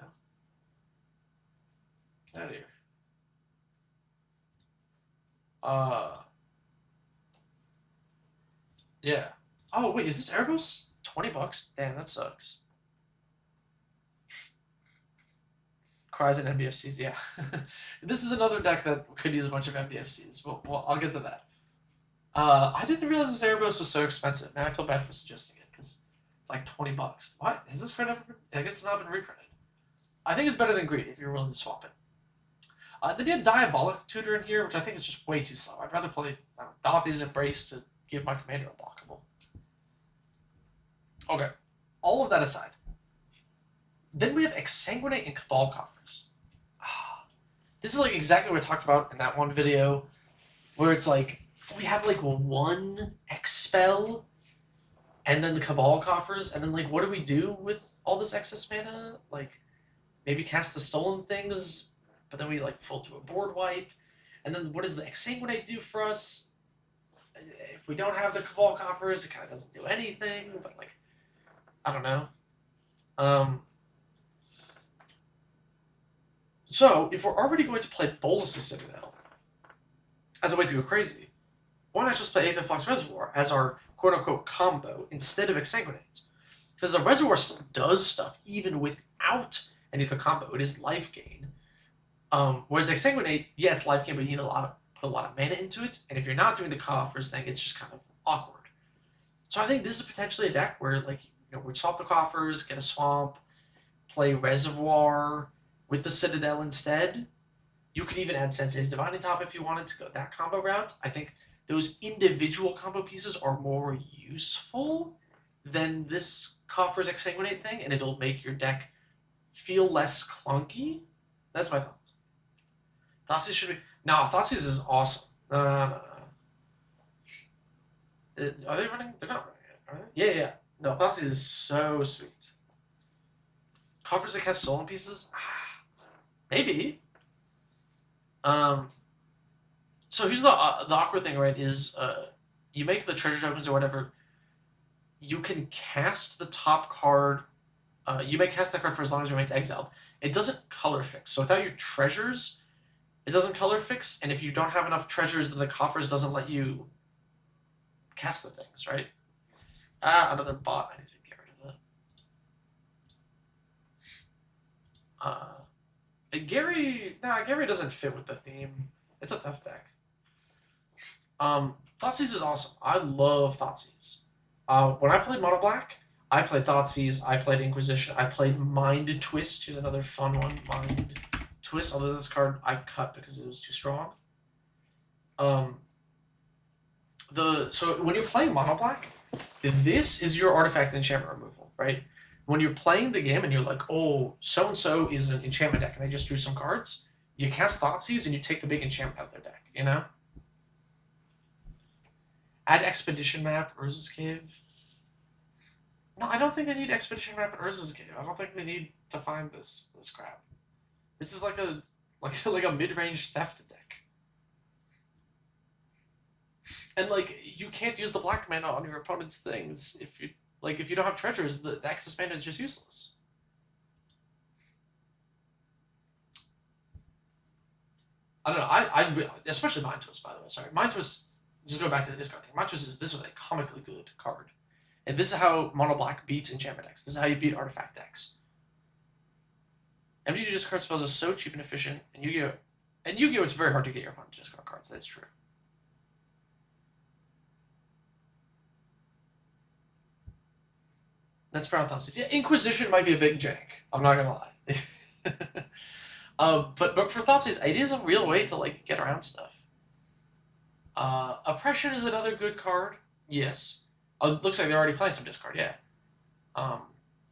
Out of here. Yeah. Oh wait, is this Erebos? $20? Damn, that sucks. Cries and MBFCs, yeah. This is another deck that could use a bunch of MBFCs. Well, I'll get to that. I didn't realize this Erebos was so expensive. Now I feel bad for suggesting it, because it's like $20. What? Has this card ever... I guess it's not been reprinted. I think it's better than Greed, if you're willing to swap it. They did Diabolic Tutor in here, which I think is just way too slow. I'd rather play Douthy's Embrace to give my commander a blockable. Okay. All of that aside. Then we have Exsanguinate and Cabal Coffers. This is like exactly what I talked about in that one video, where it's like, we have like one Expel, and then the Cabal Coffers, and then like, what do we do with all this excess mana? Like, maybe cast the Stolen Things, but then we like fall to a board wipe, and then what does the Exsanguinate do for us? If we don't have the Cabal Coffers, it kind of doesn't do anything, but like, I don't know. So, if we're already going to play Bolas' Citadel as a way to go crazy, why not just play Aether Flux Reservoir as our quote-unquote combo instead of Exsanguinate? Because the Reservoir still does stuff even without an Aether combo. It is life gain. Whereas Exsanguinate, yeah, it's life gain, but you need put a lot of mana into it, and if you're not doing the coffers thing, it's just kind of awkward. So I think this is potentially a deck where, like, we swap the coffers, get a swamp, play Reservoir with the Citadel instead. You could even add Sensei's Divining Top if you wanted to go that combo route. I think those individual combo pieces are more useful than this coffers Exsanguinate thing, and it'll make your deck feel less clunky. That's my thoughts. Thoughtseize should be... No, Thoughtseize is awesome. No. Are they running? They're not running it, are they? Yeah. No, Thoughtseize is so sweet. Coffers that cast Stolen Pieces? Maybe. So here's the awkward thing, right, is you make the treasure tokens or whatever, you can cast the top card, you may cast that card for as long as it remains exiled. It doesn't color fix, so without your treasures, it doesn't color fix, and if you don't have enough treasures, then the coffers doesn't let you cast the things, right? Another bot, I need to get rid of that. Gary doesn't fit with the theme. It's a theft deck. Thoughtseize is awesome. I love Thoughtseize. When I played Mono Black, I played Thoughtseize, I played Inquisition, I played Mind Twist, who's another fun one. Mind Twist, although this card I cut because it was too strong. So when you're playing Mono Black, this is your artifact and enchantment removal, right? When you're playing the game and you're like, oh, so-and-so is an enchantment deck and they just drew some cards, you cast Thoughtseize and you take the big enchantment out of their deck, you know? Add Expedition Map, Urza's Cave. No, I don't think they need Expedition Map and Urza's Cave. I don't think they need to find this crap. This is like a mid-range theft deck. And like, you can't use the black mana on your opponent's things if you don't have treasures. The excess mana is just useless. I don't know. I especially Mind Twist, by the way. Sorry, Mind Twist. Just go back to the discard thing. Mind Twist this is a comically good card, And this is how mono black beats enchantment decks. This is how you beat artifact decks. Empty to discard spells is so cheap and efficient, and Yu-Gi-Oh! It's very hard to get your opponent to discard cards. That's true. That's fair on thoughts. Yeah, Inquisition might be a big jank. I'm not gonna lie. But for Thoughtseize, it is a real way to like get around stuff. Oppression is another good card. Yes. Oh, it looks like they're already playing some discard. Yeah.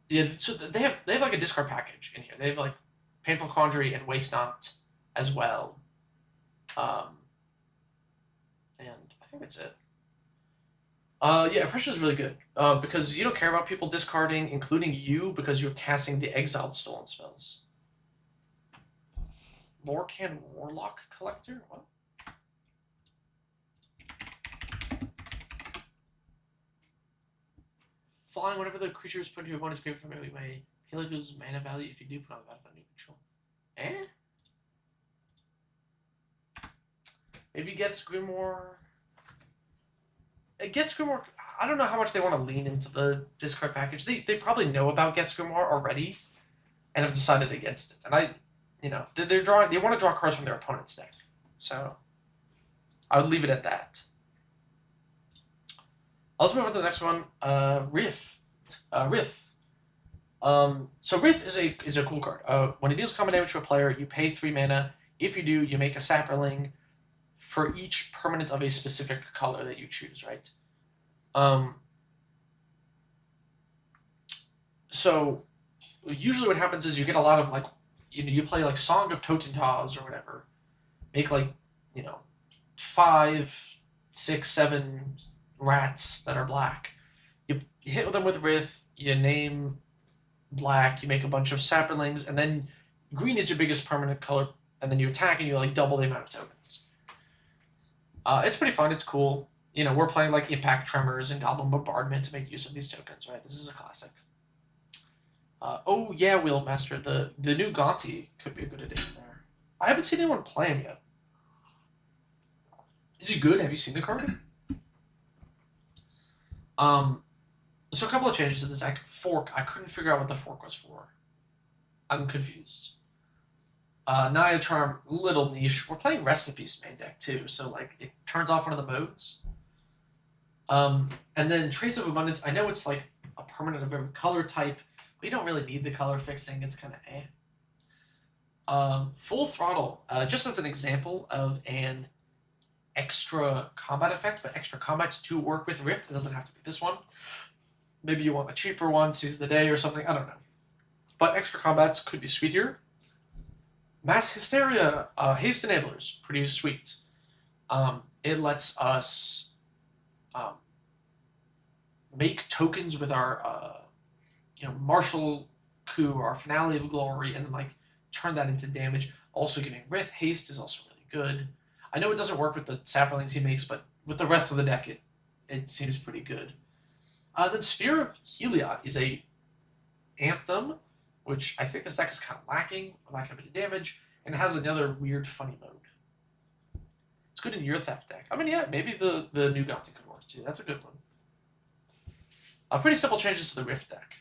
Yeah. So they have like a discard package in here. They have like Painful Quandary and Waste Not as well. And I think that's it. Yeah, Oppression is really good because you don't care about people discarding, including you, because you're casting the exiled stolen spells. Lorcan Warlock Collector? What? Flying, whenever the creature is put into your opponent's grave from every way, he'll lose mana value if you do put on the battlefield new control. Maybe Geth's Grimoire. Geth's Grimoire, I don't know how much they want to lean into the discard package. They probably know about Geth's Grimoire already and have decided against it. And they want to draw cards from their opponent's deck. So I would leave it at that. Let's move on to the next one. Rith. So Rith is a cool card. When it deals combat damage to a player, you pay 3 mana. If you do, you make a Sapperling for each permanent of a specific color that you choose, right? So usually what happens is you get a lot of like, you play like Song of Totentas or whatever. Make like, 5, 6, 7 rats that are black. You hit them with Rith, you name black, you make a bunch of Sapperlings, and then green is your biggest permanent color, and then you attack and you like double the amount of tokens. It's pretty fun, it's cool. We're playing like Impact Tremors and Goblin Bombardment to make use of these tokens, right? This is a classic. Oh yeah, Wheelmaster, the new Gonti could be a good addition there. I haven't seen anyone play him yet. Is he good? Have you seen the card? So a couple of changes to this deck. Fork, I couldn't figure out what the fork was for. I'm confused. Naya Charm, little niche. We're playing Recipes main deck too, so like it turns off one of the modes. And then Trace of Abundance, I know it's like a permanent of every color type, but you don't really need the color fixing, it's kind of eh. Full Throttle, just as an example of an extra combat effect, but extra combat to work with Rift. It doesn't have to be this one. Maybe you want a cheaper one, Seize the Day or something, I don't know. But extra combats could be sweet here. Mass Hysteria, Haste Enablers, pretty sweet. It lets us make tokens with our Martial Coup, our Finale of Glory, and like turn that into damage. Also giving Rith haste is also really good. I know it doesn't work with the Sapperlings he makes, but with the rest of the deck, it seems pretty good. Then Sphere of Heliod is a Anthem, which I think this deck is kind of lacking a bit of damage, and it has another weird, funny mode. It's good in your Theft deck. I mean, yeah, maybe the new Gonti could work too. That's a good one. Pretty simple changes to the Rift deck.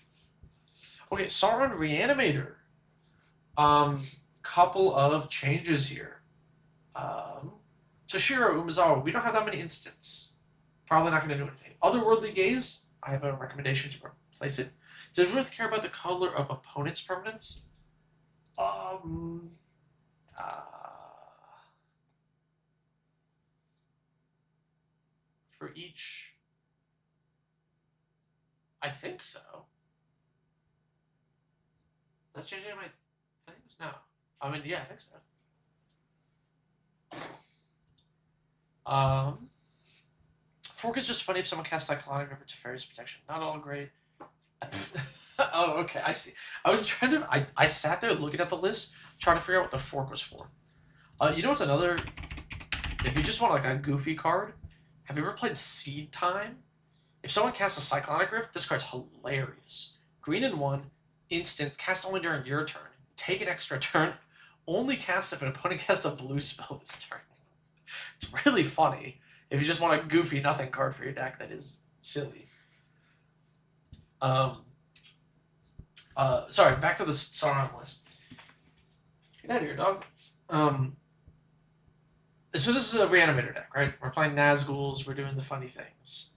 Okay, Sauron Reanimator. Couple of changes here. Toshiro Umezawa, we don't have that many instants. Probably not going to do anything. Otherworldly Gaze, I have a recommendation to replace it. Does Rith care about the color of opponent's permanents? For each... I think so. That's changing my things? No. I mean, yeah, I think so. Fork is just funny if someone casts Cyclonic River to Fairy's Protection. Not all great. Oh, okay, I see. I was trying to... I sat there looking at the list, trying to figure out what the fork was for. You know what's another... If you just want like a goofy card, have you ever played Seed Time? If someone casts a Cyclonic Rift, this card's hilarious. Green and 1, instant, cast only during your turn. Take an extra turn, only cast if an opponent casts a blue spell this turn. It's really funny if you just want a goofy nothing card for your deck that is silly. Sorry, back to the Sauron list. Get out of here, dog. So this is a reanimator deck, right? We're playing Nazguls, we're doing the funny things.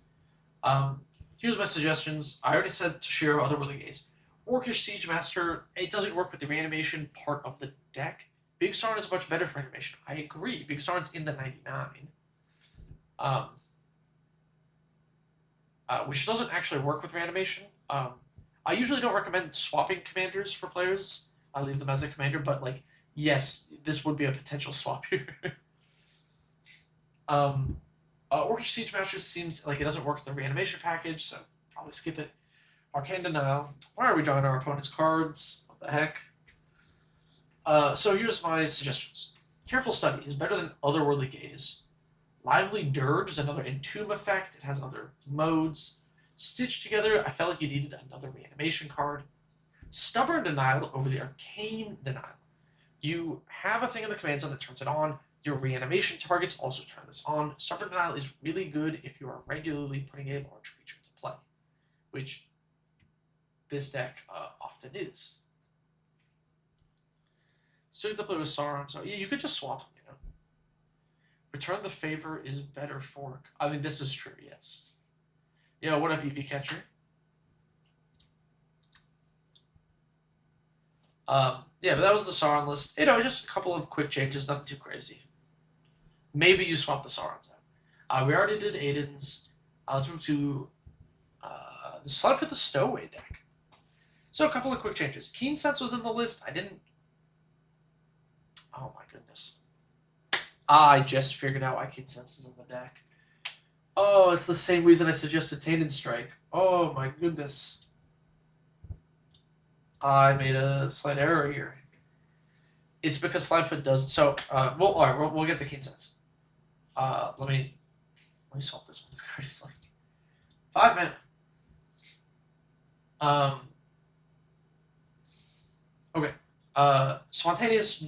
Here's my suggestions. I already said Toshiro, Otherworldly Gaze. Orcish Siege Master, it doesn't work with the reanimation part of the deck. Big Sauron is much better for animation. I agree. Big Sauron's in the 99. Which doesn't actually work with reanimation. I usually don't recommend swapping commanders for players. I leave them as a commander, but like, yes, this would be a potential swap here. Orcish Siege Master seems like it doesn't work with the reanimation package, so probably skip it. Arcane Denial. Why are we drawing our opponent's cards? What the heck? So here's my suggestions. Careful Study is better than Otherworldly Gaze. Lively Dirge is another Entomb effect. It has other modes. Stitched Together, I felt like you needed another reanimation card. Stubborn Denial over the Arcane Denial. You have a thing in the command zone that turns it on. Your reanimation targets also turn this on. Stubborn Denial is really good if you are regularly putting a large creature into play, which this deck often is. Still to play with Sauron, so yeah, you could just swap them, you know. Return the Favor is better for... I mean, this is true, yes. Yeah, what up, EV Catcher? Yeah, but that was the Sauron list. You know, just a couple of quick changes, nothing too crazy. Maybe you swap the Saurons out. We already did Aiden's. Let's move to the Slimefoot the Stowaway deck. So a couple of quick changes. Keen Sense was in the list. I didn't... Oh my goodness. I just figured out why Keen Sense is in the deck. Oh, it's the same reason I suggested Tainted Strike. Oh my goodness. I made a slight error here. It's because Slimefoot does... So, we'll get to Keen Sense. Let me swap this one. This card is like 5 mana. Okay. Spontaneous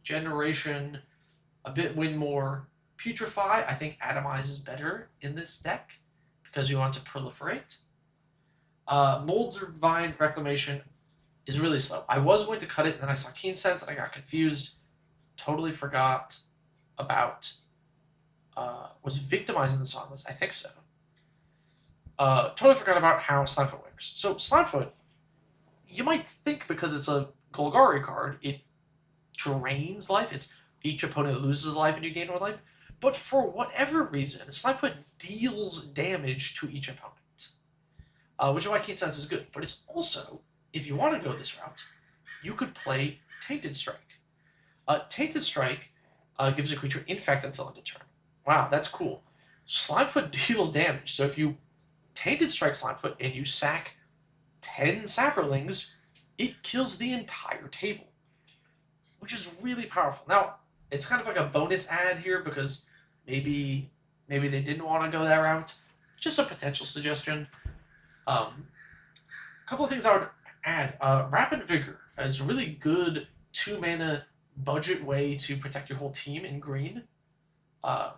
Generation, a bit win more. Putrefy, I think Atomize is better in this deck because we want to proliferate. Moldavine Reclamation is really slow. I was going to cut it, and then I saw Keen Sense, and I got confused. Totally forgot about... was victimizing the song list? I think so. Totally forgot about how Slimefoot works. So Slimefoot, you might think because it's a Golgari card, it drains life. It's each opponent loses life and you gain 1 life. But for whatever reason, Slimefoot deals damage to each opponent. Which is why Keen Sense is good. But it's also, if you want to go this route, you could play Tainted Strike. Tainted Strike gives a creature infect until end of turn. Wow, that's cool. Slimefoot deals damage. So if you Tainted Strike Slimefoot and you sack 10 Saprolings, it kills the entire table, which is really powerful. Now, it's kind of like a bonus ad here because maybe they didn't want to go that route. Just a potential suggestion. A couple of things I would add. Rapid Vigor is a really good 2-mana budget way to protect your whole team in green.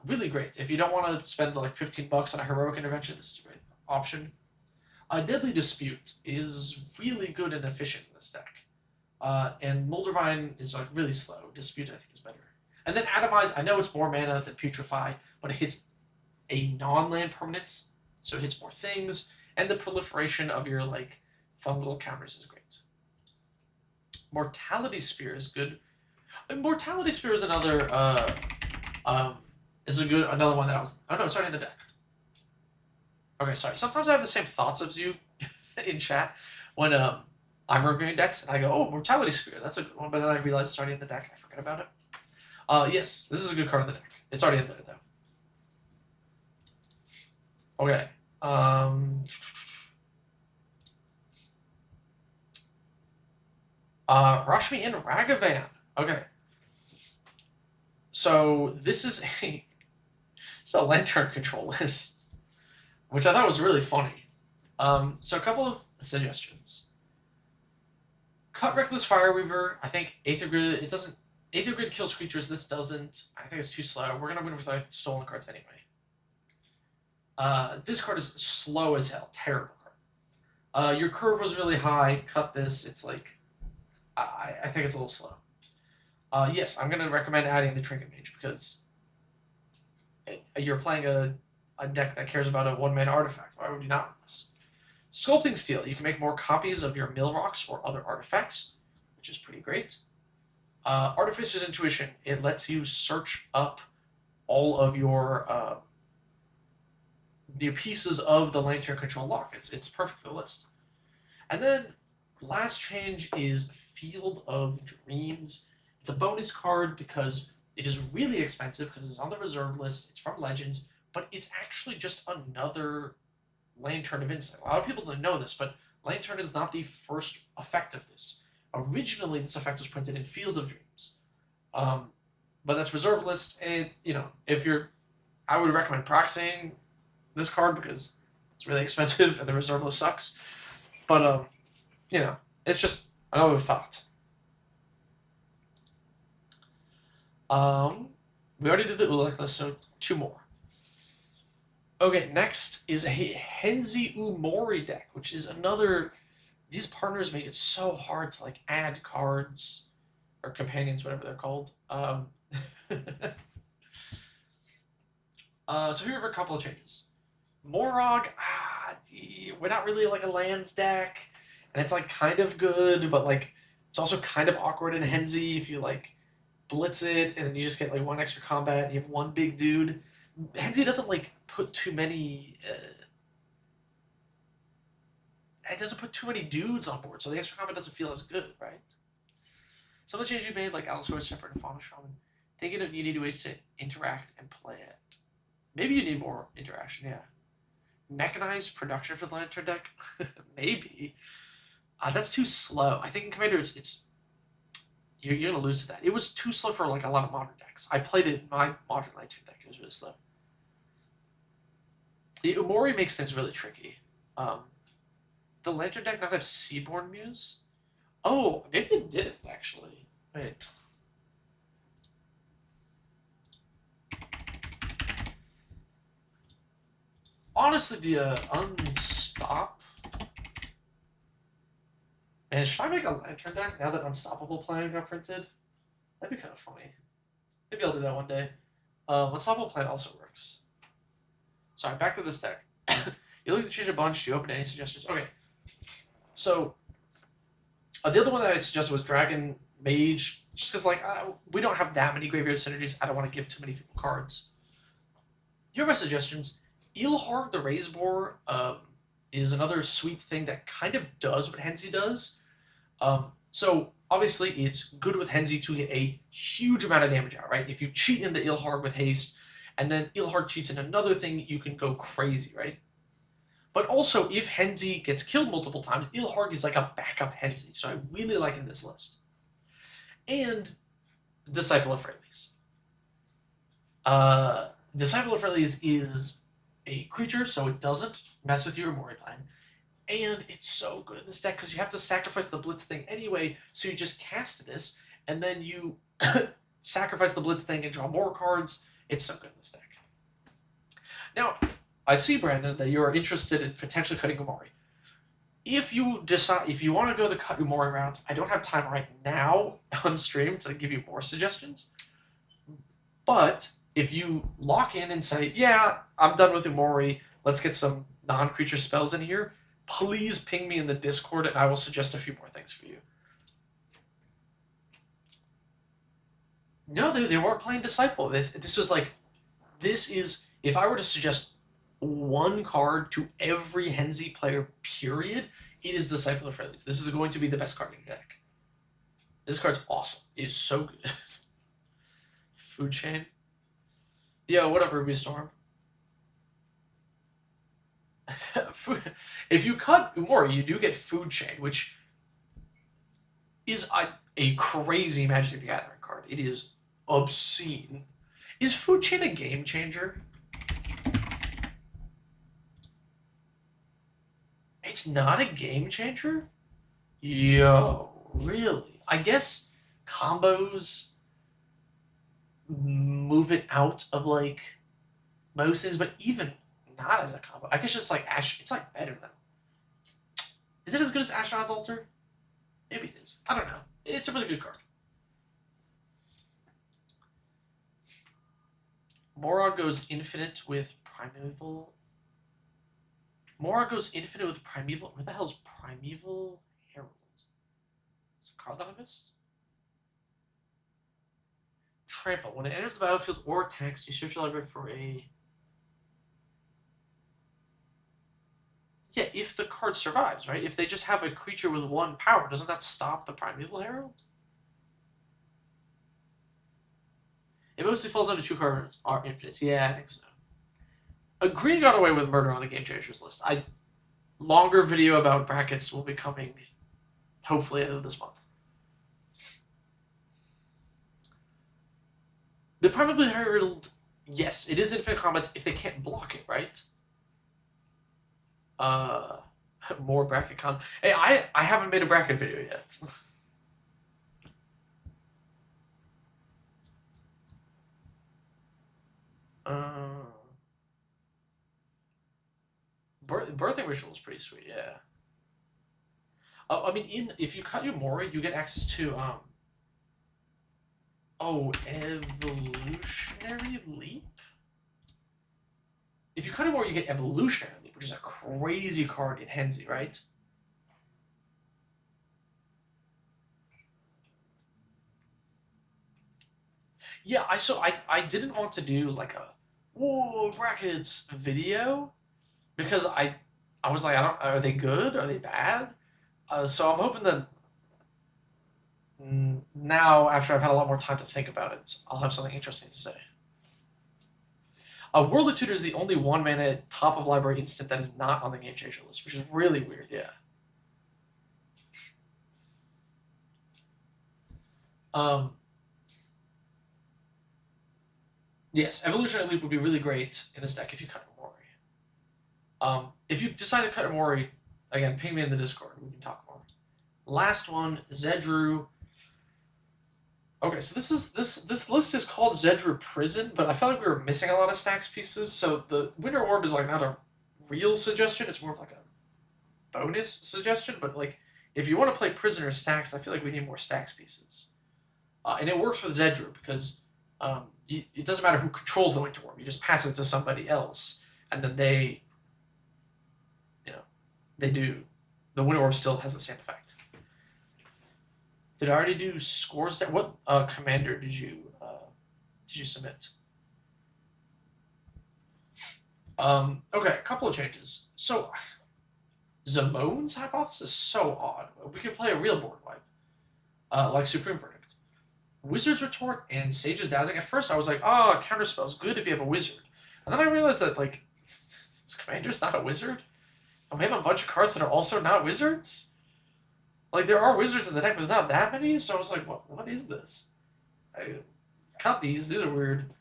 Really great. If you don't want to spend like $15 on a heroic intervention, this is a great option. Deadly Dispute is really good and efficient in this deck. And Moldavine is like really slow. Dispute, I think, is better. And then Atomize, I know it's more mana than Putrefy, but it hits a non-land permanent, so it hits more things, and the proliferation of your like fungal counters is great. Mortality Spear is good. Mortality Spear is another another one that I was... Oh no, it's already in the deck. Okay, sorry. Sometimes I have the same thoughts as you in chat when I'm reviewing decks, and I go, oh, Mortality Spear, that's a good one, but then I realize it's already in the deck, and I forget about it. Yes, this is a good card in the deck. It's already in there, though. Okay. Rashmi and Ragavan. Okay. So this is it's a Lantern control list, which I thought was really funny. So a couple of suggestions. Cut Reckless Fireweaver. I think Aether Grid, it doesn't... Aether Grid kills creatures, this doesn't. I think it's too slow. We're gonna win with our stolen cards anyway. This card is slow as hell. Terrible Your curve was really high. Cut this. It's like, I think it's a little slow. Yes, I'm going to recommend adding the Trinket Mage because you're playing a deck that cares about a one-man artifact. Why would you not with this? Sculpting Steel. You can make more copies of your mill rocks or other artifacts, which is pretty great. Artificer's Intuition. It lets you search up all of your the pieces of the Lantern Control lock. It's perfect for the list. And then last change is Field of Dreams. It's a bonus card because it is really expensive because it's on the reserve list. It's from Legends, but it's actually just another Lantern of Insight. A lot of people don't know this, but Lantern is not the first effect of this. Originally, this effect was printed in Field of Dreams, but that's reserve list. And if you're, I would recommend proxying this card because it's really expensive and the reserve list sucks. But it's just another thought. We already did the Ulamog list, so 2 more. Okay, next is a Henzy Umori deck, which is another. These partners make it so hard to like add cards or companions, whatever they're called. So here are a couple of changes. Morog, we're not really like a lands deck, and it's like kind of good, but like it's also kind of awkward in Henzy if you like blitz it and then you just get like 1 extra combat and you have 1 big dude. Henzy doesn't like put too many. It doesn't put too many dudes on board, so the extra combat doesn't feel as good, right? Some of the changes you made, like Allosaurus, Shepherd, and Fauna Shaman, thinking of you need ways to interact and play it. Maybe you need more interaction, yeah. Mechanized production for the Lantern deck? Maybe. That's too slow. I think in Commander, it's you're going to lose to that. It was too slow for like a lot of modern decks. I played it in my modern Lantern deck. It was really slow. The Umori makes things really tricky. The Lantern deck not have Seaborn Muse? Oh, maybe it didn't, actually. Wait. Honestly, the Unstop... Man, should I make a Lantern deck now that Unstoppable Plan got printed? That'd be kind of funny. Maybe I'll do that one day. Unstoppable Plan also works. Sorry, back to this deck. You're looking to change a bunch. Do you open any suggestions? Okay. So, the other one that I suggested was Dragon Mage, just because like we don't have that many graveyard synergies. I don't want to give too many people cards. Here are my suggestions. Ilharg the Razebore is another sweet thing that kind of does what Henzy does. So obviously it's good with Henzy to get a huge amount of damage out, right? If you cheat in the Ilharg with haste, and then Ilharg cheats in another thing, you can go crazy, right? But also, if Henzy gets killed multiple times, Ilharg is like a backup Henzy, so I really like in this list. And Disciple of Freyalise. Disciple of Freyalise is a creature, so it doesn't mess with your Umori plan. And it's so good in this deck because you have to sacrifice the Blitz thing anyway, so you just cast this, and then you sacrifice the Blitz thing and draw more cards. It's so good in this deck. Now, I see, Brandon, that you're interested in potentially cutting Umori. If you decide, if you want to go the cut Umori route, I don't have time right now on stream to give you more suggestions. But if you lock in and say, yeah, I'm done with Umori, let's get some non-creature spells in here, please ping me in the Discord and I will suggest a few more things for you. No, they weren't playing Disciple. This is like, this is, if I were to suggest one card to every Henzy player, period, it is Disciple of Freyalise. This is going to be the best card in your deck. This card's awesome. It is so good. Food Chain. Yeah, what up, Ruby Storm? If you cut Umori, you do get Food Chain, which is a crazy Magic the Gathering card. It is obscene. Is Food Chain a game changer? It's not a game changer? Yo, really? I guess combos move it out of like most things, but even not as a combo. I guess just like Ash, it's like better than. Is it as good as Ashnod's Altar? Maybe it is. I don't know. It's a really good card. Morog goes infinite with Primeval. Morog goes infinite with Primeval. Where the hell is Primeval Herald? Is it a card that I missed? Trample. When it enters the battlefield or attacks, you search your library for a... Yeah, if the card survives, right? If they just have a creature with 1 power, doesn't that stop the Primeval Herald? It mostly falls under 2 cards are infinites. Yeah, I think so. Green got away with murder on the Game Changers list. Longer video about brackets will be coming, hopefully, end of this month. The Primeval Herald, yes, it is infinite combats if they can't block it, right? More bracket con. Hey, I haven't made a bracket video yet. Birthing Ritual is pretty sweet, yeah. I mean, if you cut your Mori, you get access to Evolutionary Leap. If you cut your Mori, you get Evolutionary Leap, which is a crazy card in Henny, right? Yeah, I didn't want to do like a whoa brackets video because I was like, are they good? Are they bad? So I'm hoping that now, after I've had a lot more time to think about it, I'll have something interesting to say. World of Tutor is the only 1-mana top of library instant that is not on the Game Changer list, which is really weird, yeah. Yes, Evolutionary Leap would be really great in this deck if you cut Mori. If you decide to cut Mori, again, ping me in the Discord. We can talk more. Last one, Zedruu. Okay, so this list is called Zedruu Prison, but I felt like we were missing a lot of stacks pieces. So the Winter Orb is like not a real suggestion; it's more of like a bonus suggestion. But like, if you want to play Prisoner stacks, I feel like we need more stacks pieces, and it works with Zedruu because it doesn't matter who controls the Winter Orb; you just pass it to somebody else, and then they do. The Winter Orb still has the same effect. Did I already do scores? What commander did you submit? Okay, a couple of changes. So, Zamone's hypothesis is so odd. We could play a real board wipe, like Supreme Verdict. Wizard's Retort and Sage's Dowsing. At first, I was like, oh, counterspell's good if you have a wizard. And then I realized that, like, this commander's not a wizard. And we have a bunch of cards that are also not wizards. Like, there are wizards in the deck, but there's not that many, so I was like, what is this? I cut these. These are weird.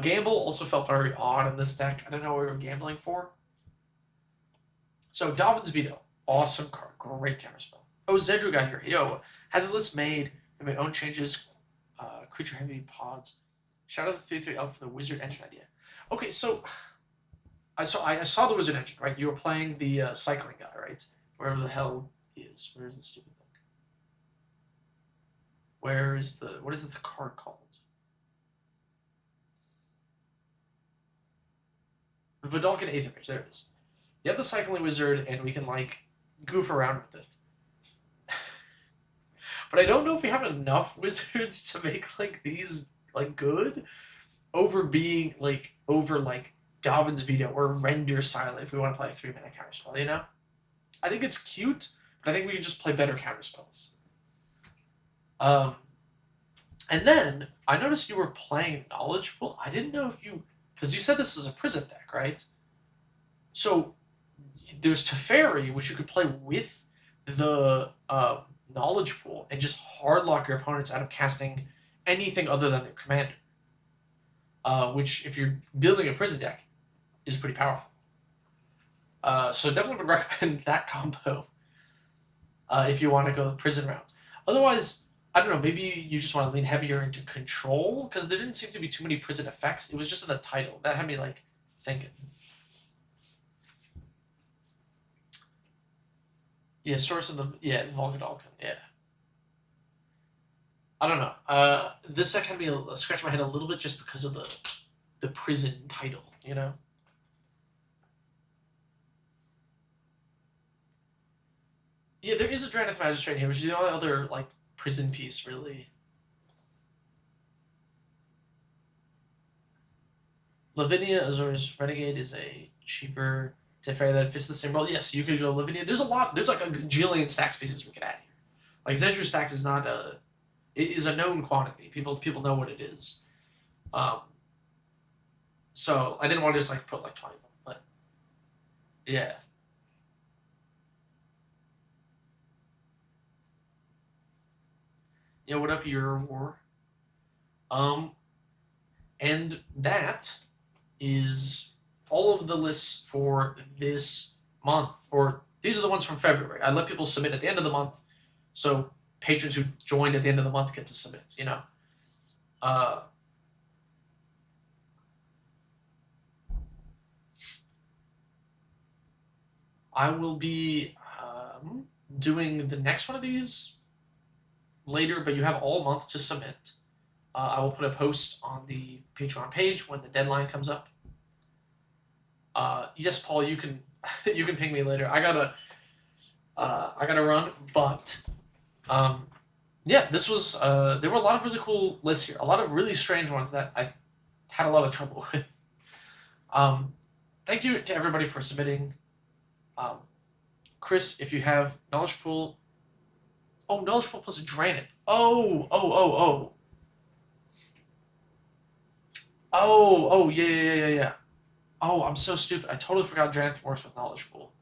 Gamble also felt very odd in this deck. I don't know what we were gambling for. So, Dobbin's Veto. Awesome card. Great counterspell. Oh, Zedruu got here. Yo, had the list made, my own changes, creature-heavy pods. Shout out to the 3/3 Elf for the wizard engine idea. Okay, so I saw the wizard engine, right? You were playing the cycling guy, right? Wherever the hell he is. Where is the stupid thing? Where is the... What is the card called? Vidalcan Eighth Image. There it is. You have the cycling wizard, and we can, like, goof around with it. But I don't know if we have enough wizards to make, like, these, like, good over being, like, Dobbin's Veto or Render Silent if we want to play a 3-mana counterspell, you know? I think it's cute, but I think we can just play better counterspells. And then, I noticed you were playing Knowledge Pool. I didn't know if you... Because you said this is a prison deck, right? So, there's Teferi, which you could play with the Knowledge Pool and just hardlock your opponents out of casting anything other than their commander. Which, if you're building a prison deck, is pretty powerful. So definitely would recommend that combo if you want to go the prison route. Otherwise, I don't know, maybe you just want to lean heavier into control, because there didn't seem to be too many prison effects. It was just in the title. That had me, like, thinking. Yeah, source of Volgadalkan, yeah. I don't know. This deck had me scratch my head a little bit just because of the prison title, you know? Yeah, there is a Draneth Magistrate here, which is the only other, like, prison piece, really. Lavinia Azorius Renegade is a cheaper Teferi that fits the same role. Yes, you could go Lavinia. There's like a gajillion stacks pieces we could add here. Like, Zedruu stacks is not it is a known quantity. People know what it is. So I didn't want to just, like, put, like, 20 of them, but, yeah. Yeah, what up, your war? And that is all of the lists for this month, or these are the ones from February. I let people submit at the end of the month, so patrons who joined at the end of the month get to submit, you know. I will be doing the next one of these later, but you have all month to submit. I will put a post on the Patreon page when the deadline comes up. Yes, Paul, you can you can ping me later. I gotta run, but yeah, this was there were a lot of really cool lists here, a lot of really strange ones that I had a lot of trouble with. Thank you to everybody for submitting. Chris, if you have Knowledge Pool, Knowledge Pool plus Draneth. Yeah. Oh, I'm so stupid. I totally forgot Draneth works with Knowledge Pool.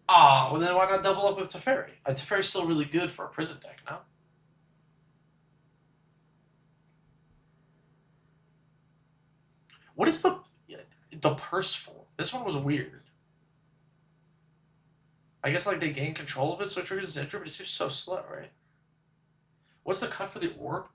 Well then why not double up with Teferi? Teferi's still really good for a prison deck, no? What is the purse for? This one was weird. I guess, like, they gain control of it, so it triggers Zedruu, but it seems so slow, right? What's the cut for the orb?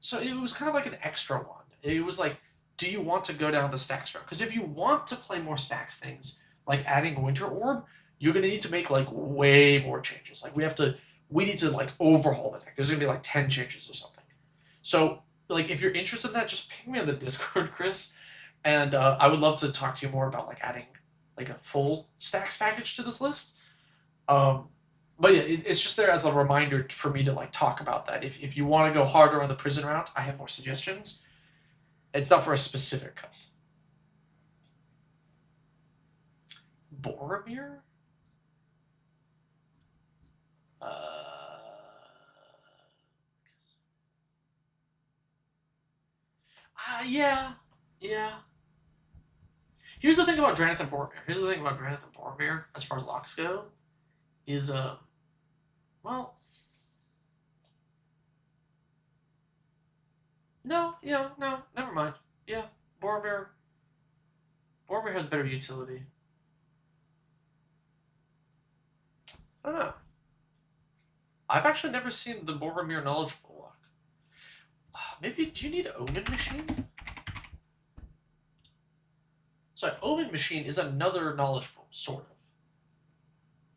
So it was kind of like an extra one. It was like, do you want to go down the stacks route? Because if you want to play more stacks things, like adding Winter Orb, you're going to need to make, like, way more changes. Like, we need to, like, overhaul the deck. There's going to be, like, 10 changes or something. So, like, if you're interested in that, just ping me on the Discord, Chris, and I would love to talk to you more about, like, adding, like, a full stacks package to this list. But yeah, it's just there as a reminder for me to, like, talk about that. If you want to go harder on the prison route, I have more suggestions. It's not for a specific cut. Boromir? Yeah. Here's the thing about Draneth and Boromir, as far as locks go, is, well, no, never mind. Yeah, Boromir has better utility. I don't know. I've actually never seen the Boromir Knowledge Pool lock. Maybe, do you need Omen Machine? So Omen Machine is another Knowledge Pool, sort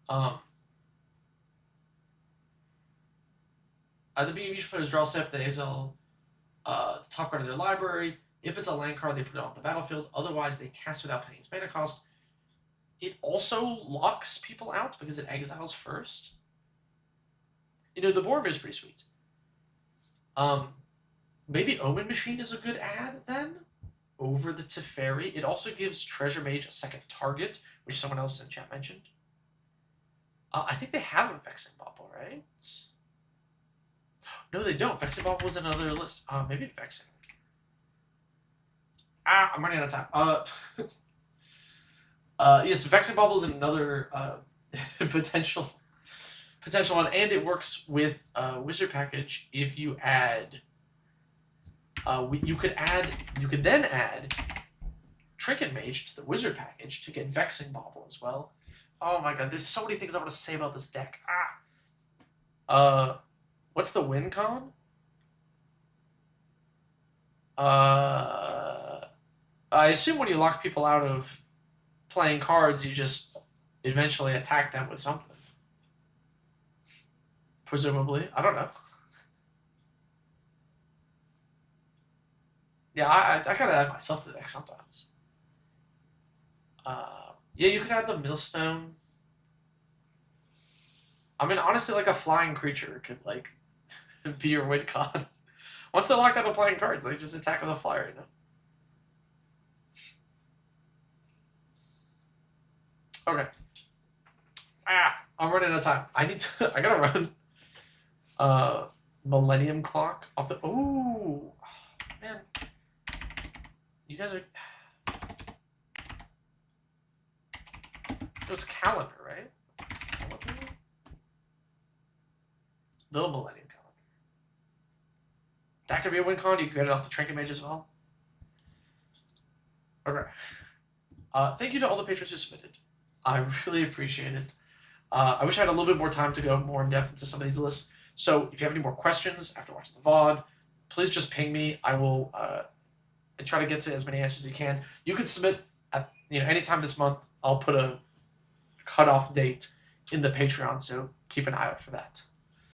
of. At the beginning of each player's draw step, they exile the top card of their library. If it's a land card, they put it on the battlefield. Otherwise, they cast without paying its mana cost. It also locks people out because it exiles first. You know, the Boromir is pretty sweet. Maybe Omen Machine is a good add, then, over the Teferi. It also gives Treasure Mage a second target, which someone else in chat mentioned. I think they have a Vexing Bauble, right? No, they don't. Vexing Bauble was another list. Maybe it's Vexing. I'm running out of time. Yes, Vexing Bauble is another potential one, and it works with Wizard Package if you add. You could then add Trinket Mage to the Wizard Package to get Vexing Bauble as well. Oh my god, there's so many things I want to say about this deck. What's the win con? I assume when you lock people out of playing cards, you just eventually attack them with something. Presumably. I don't know. Yeah, I gotta add myself to the deck sometimes. Yeah, you could add the Millstone. I mean, honestly, like a flying creature could, like, be your win con. Once they're locked out of playing cards, they just attack with a flyer, you know? Okay. I'm running out of time. I gotta run. Millennium Clock off the. Oh, man. You guys are. It was calendar, right? Calendar? Little Millennium Calendar. That could be a win con. You can get it off the Trinket Mage as well. Okay. Thank you to all the patrons who submitted. I really appreciate it. I wish I had a little bit more time to go more in depth into some of these lists. So if you have any more questions after watching the VOD, please just ping me. I will try to get to as many answers as you can. You can submit at anytime this month. I'll put a cutoff date in the Patreon, so keep an eye out for that.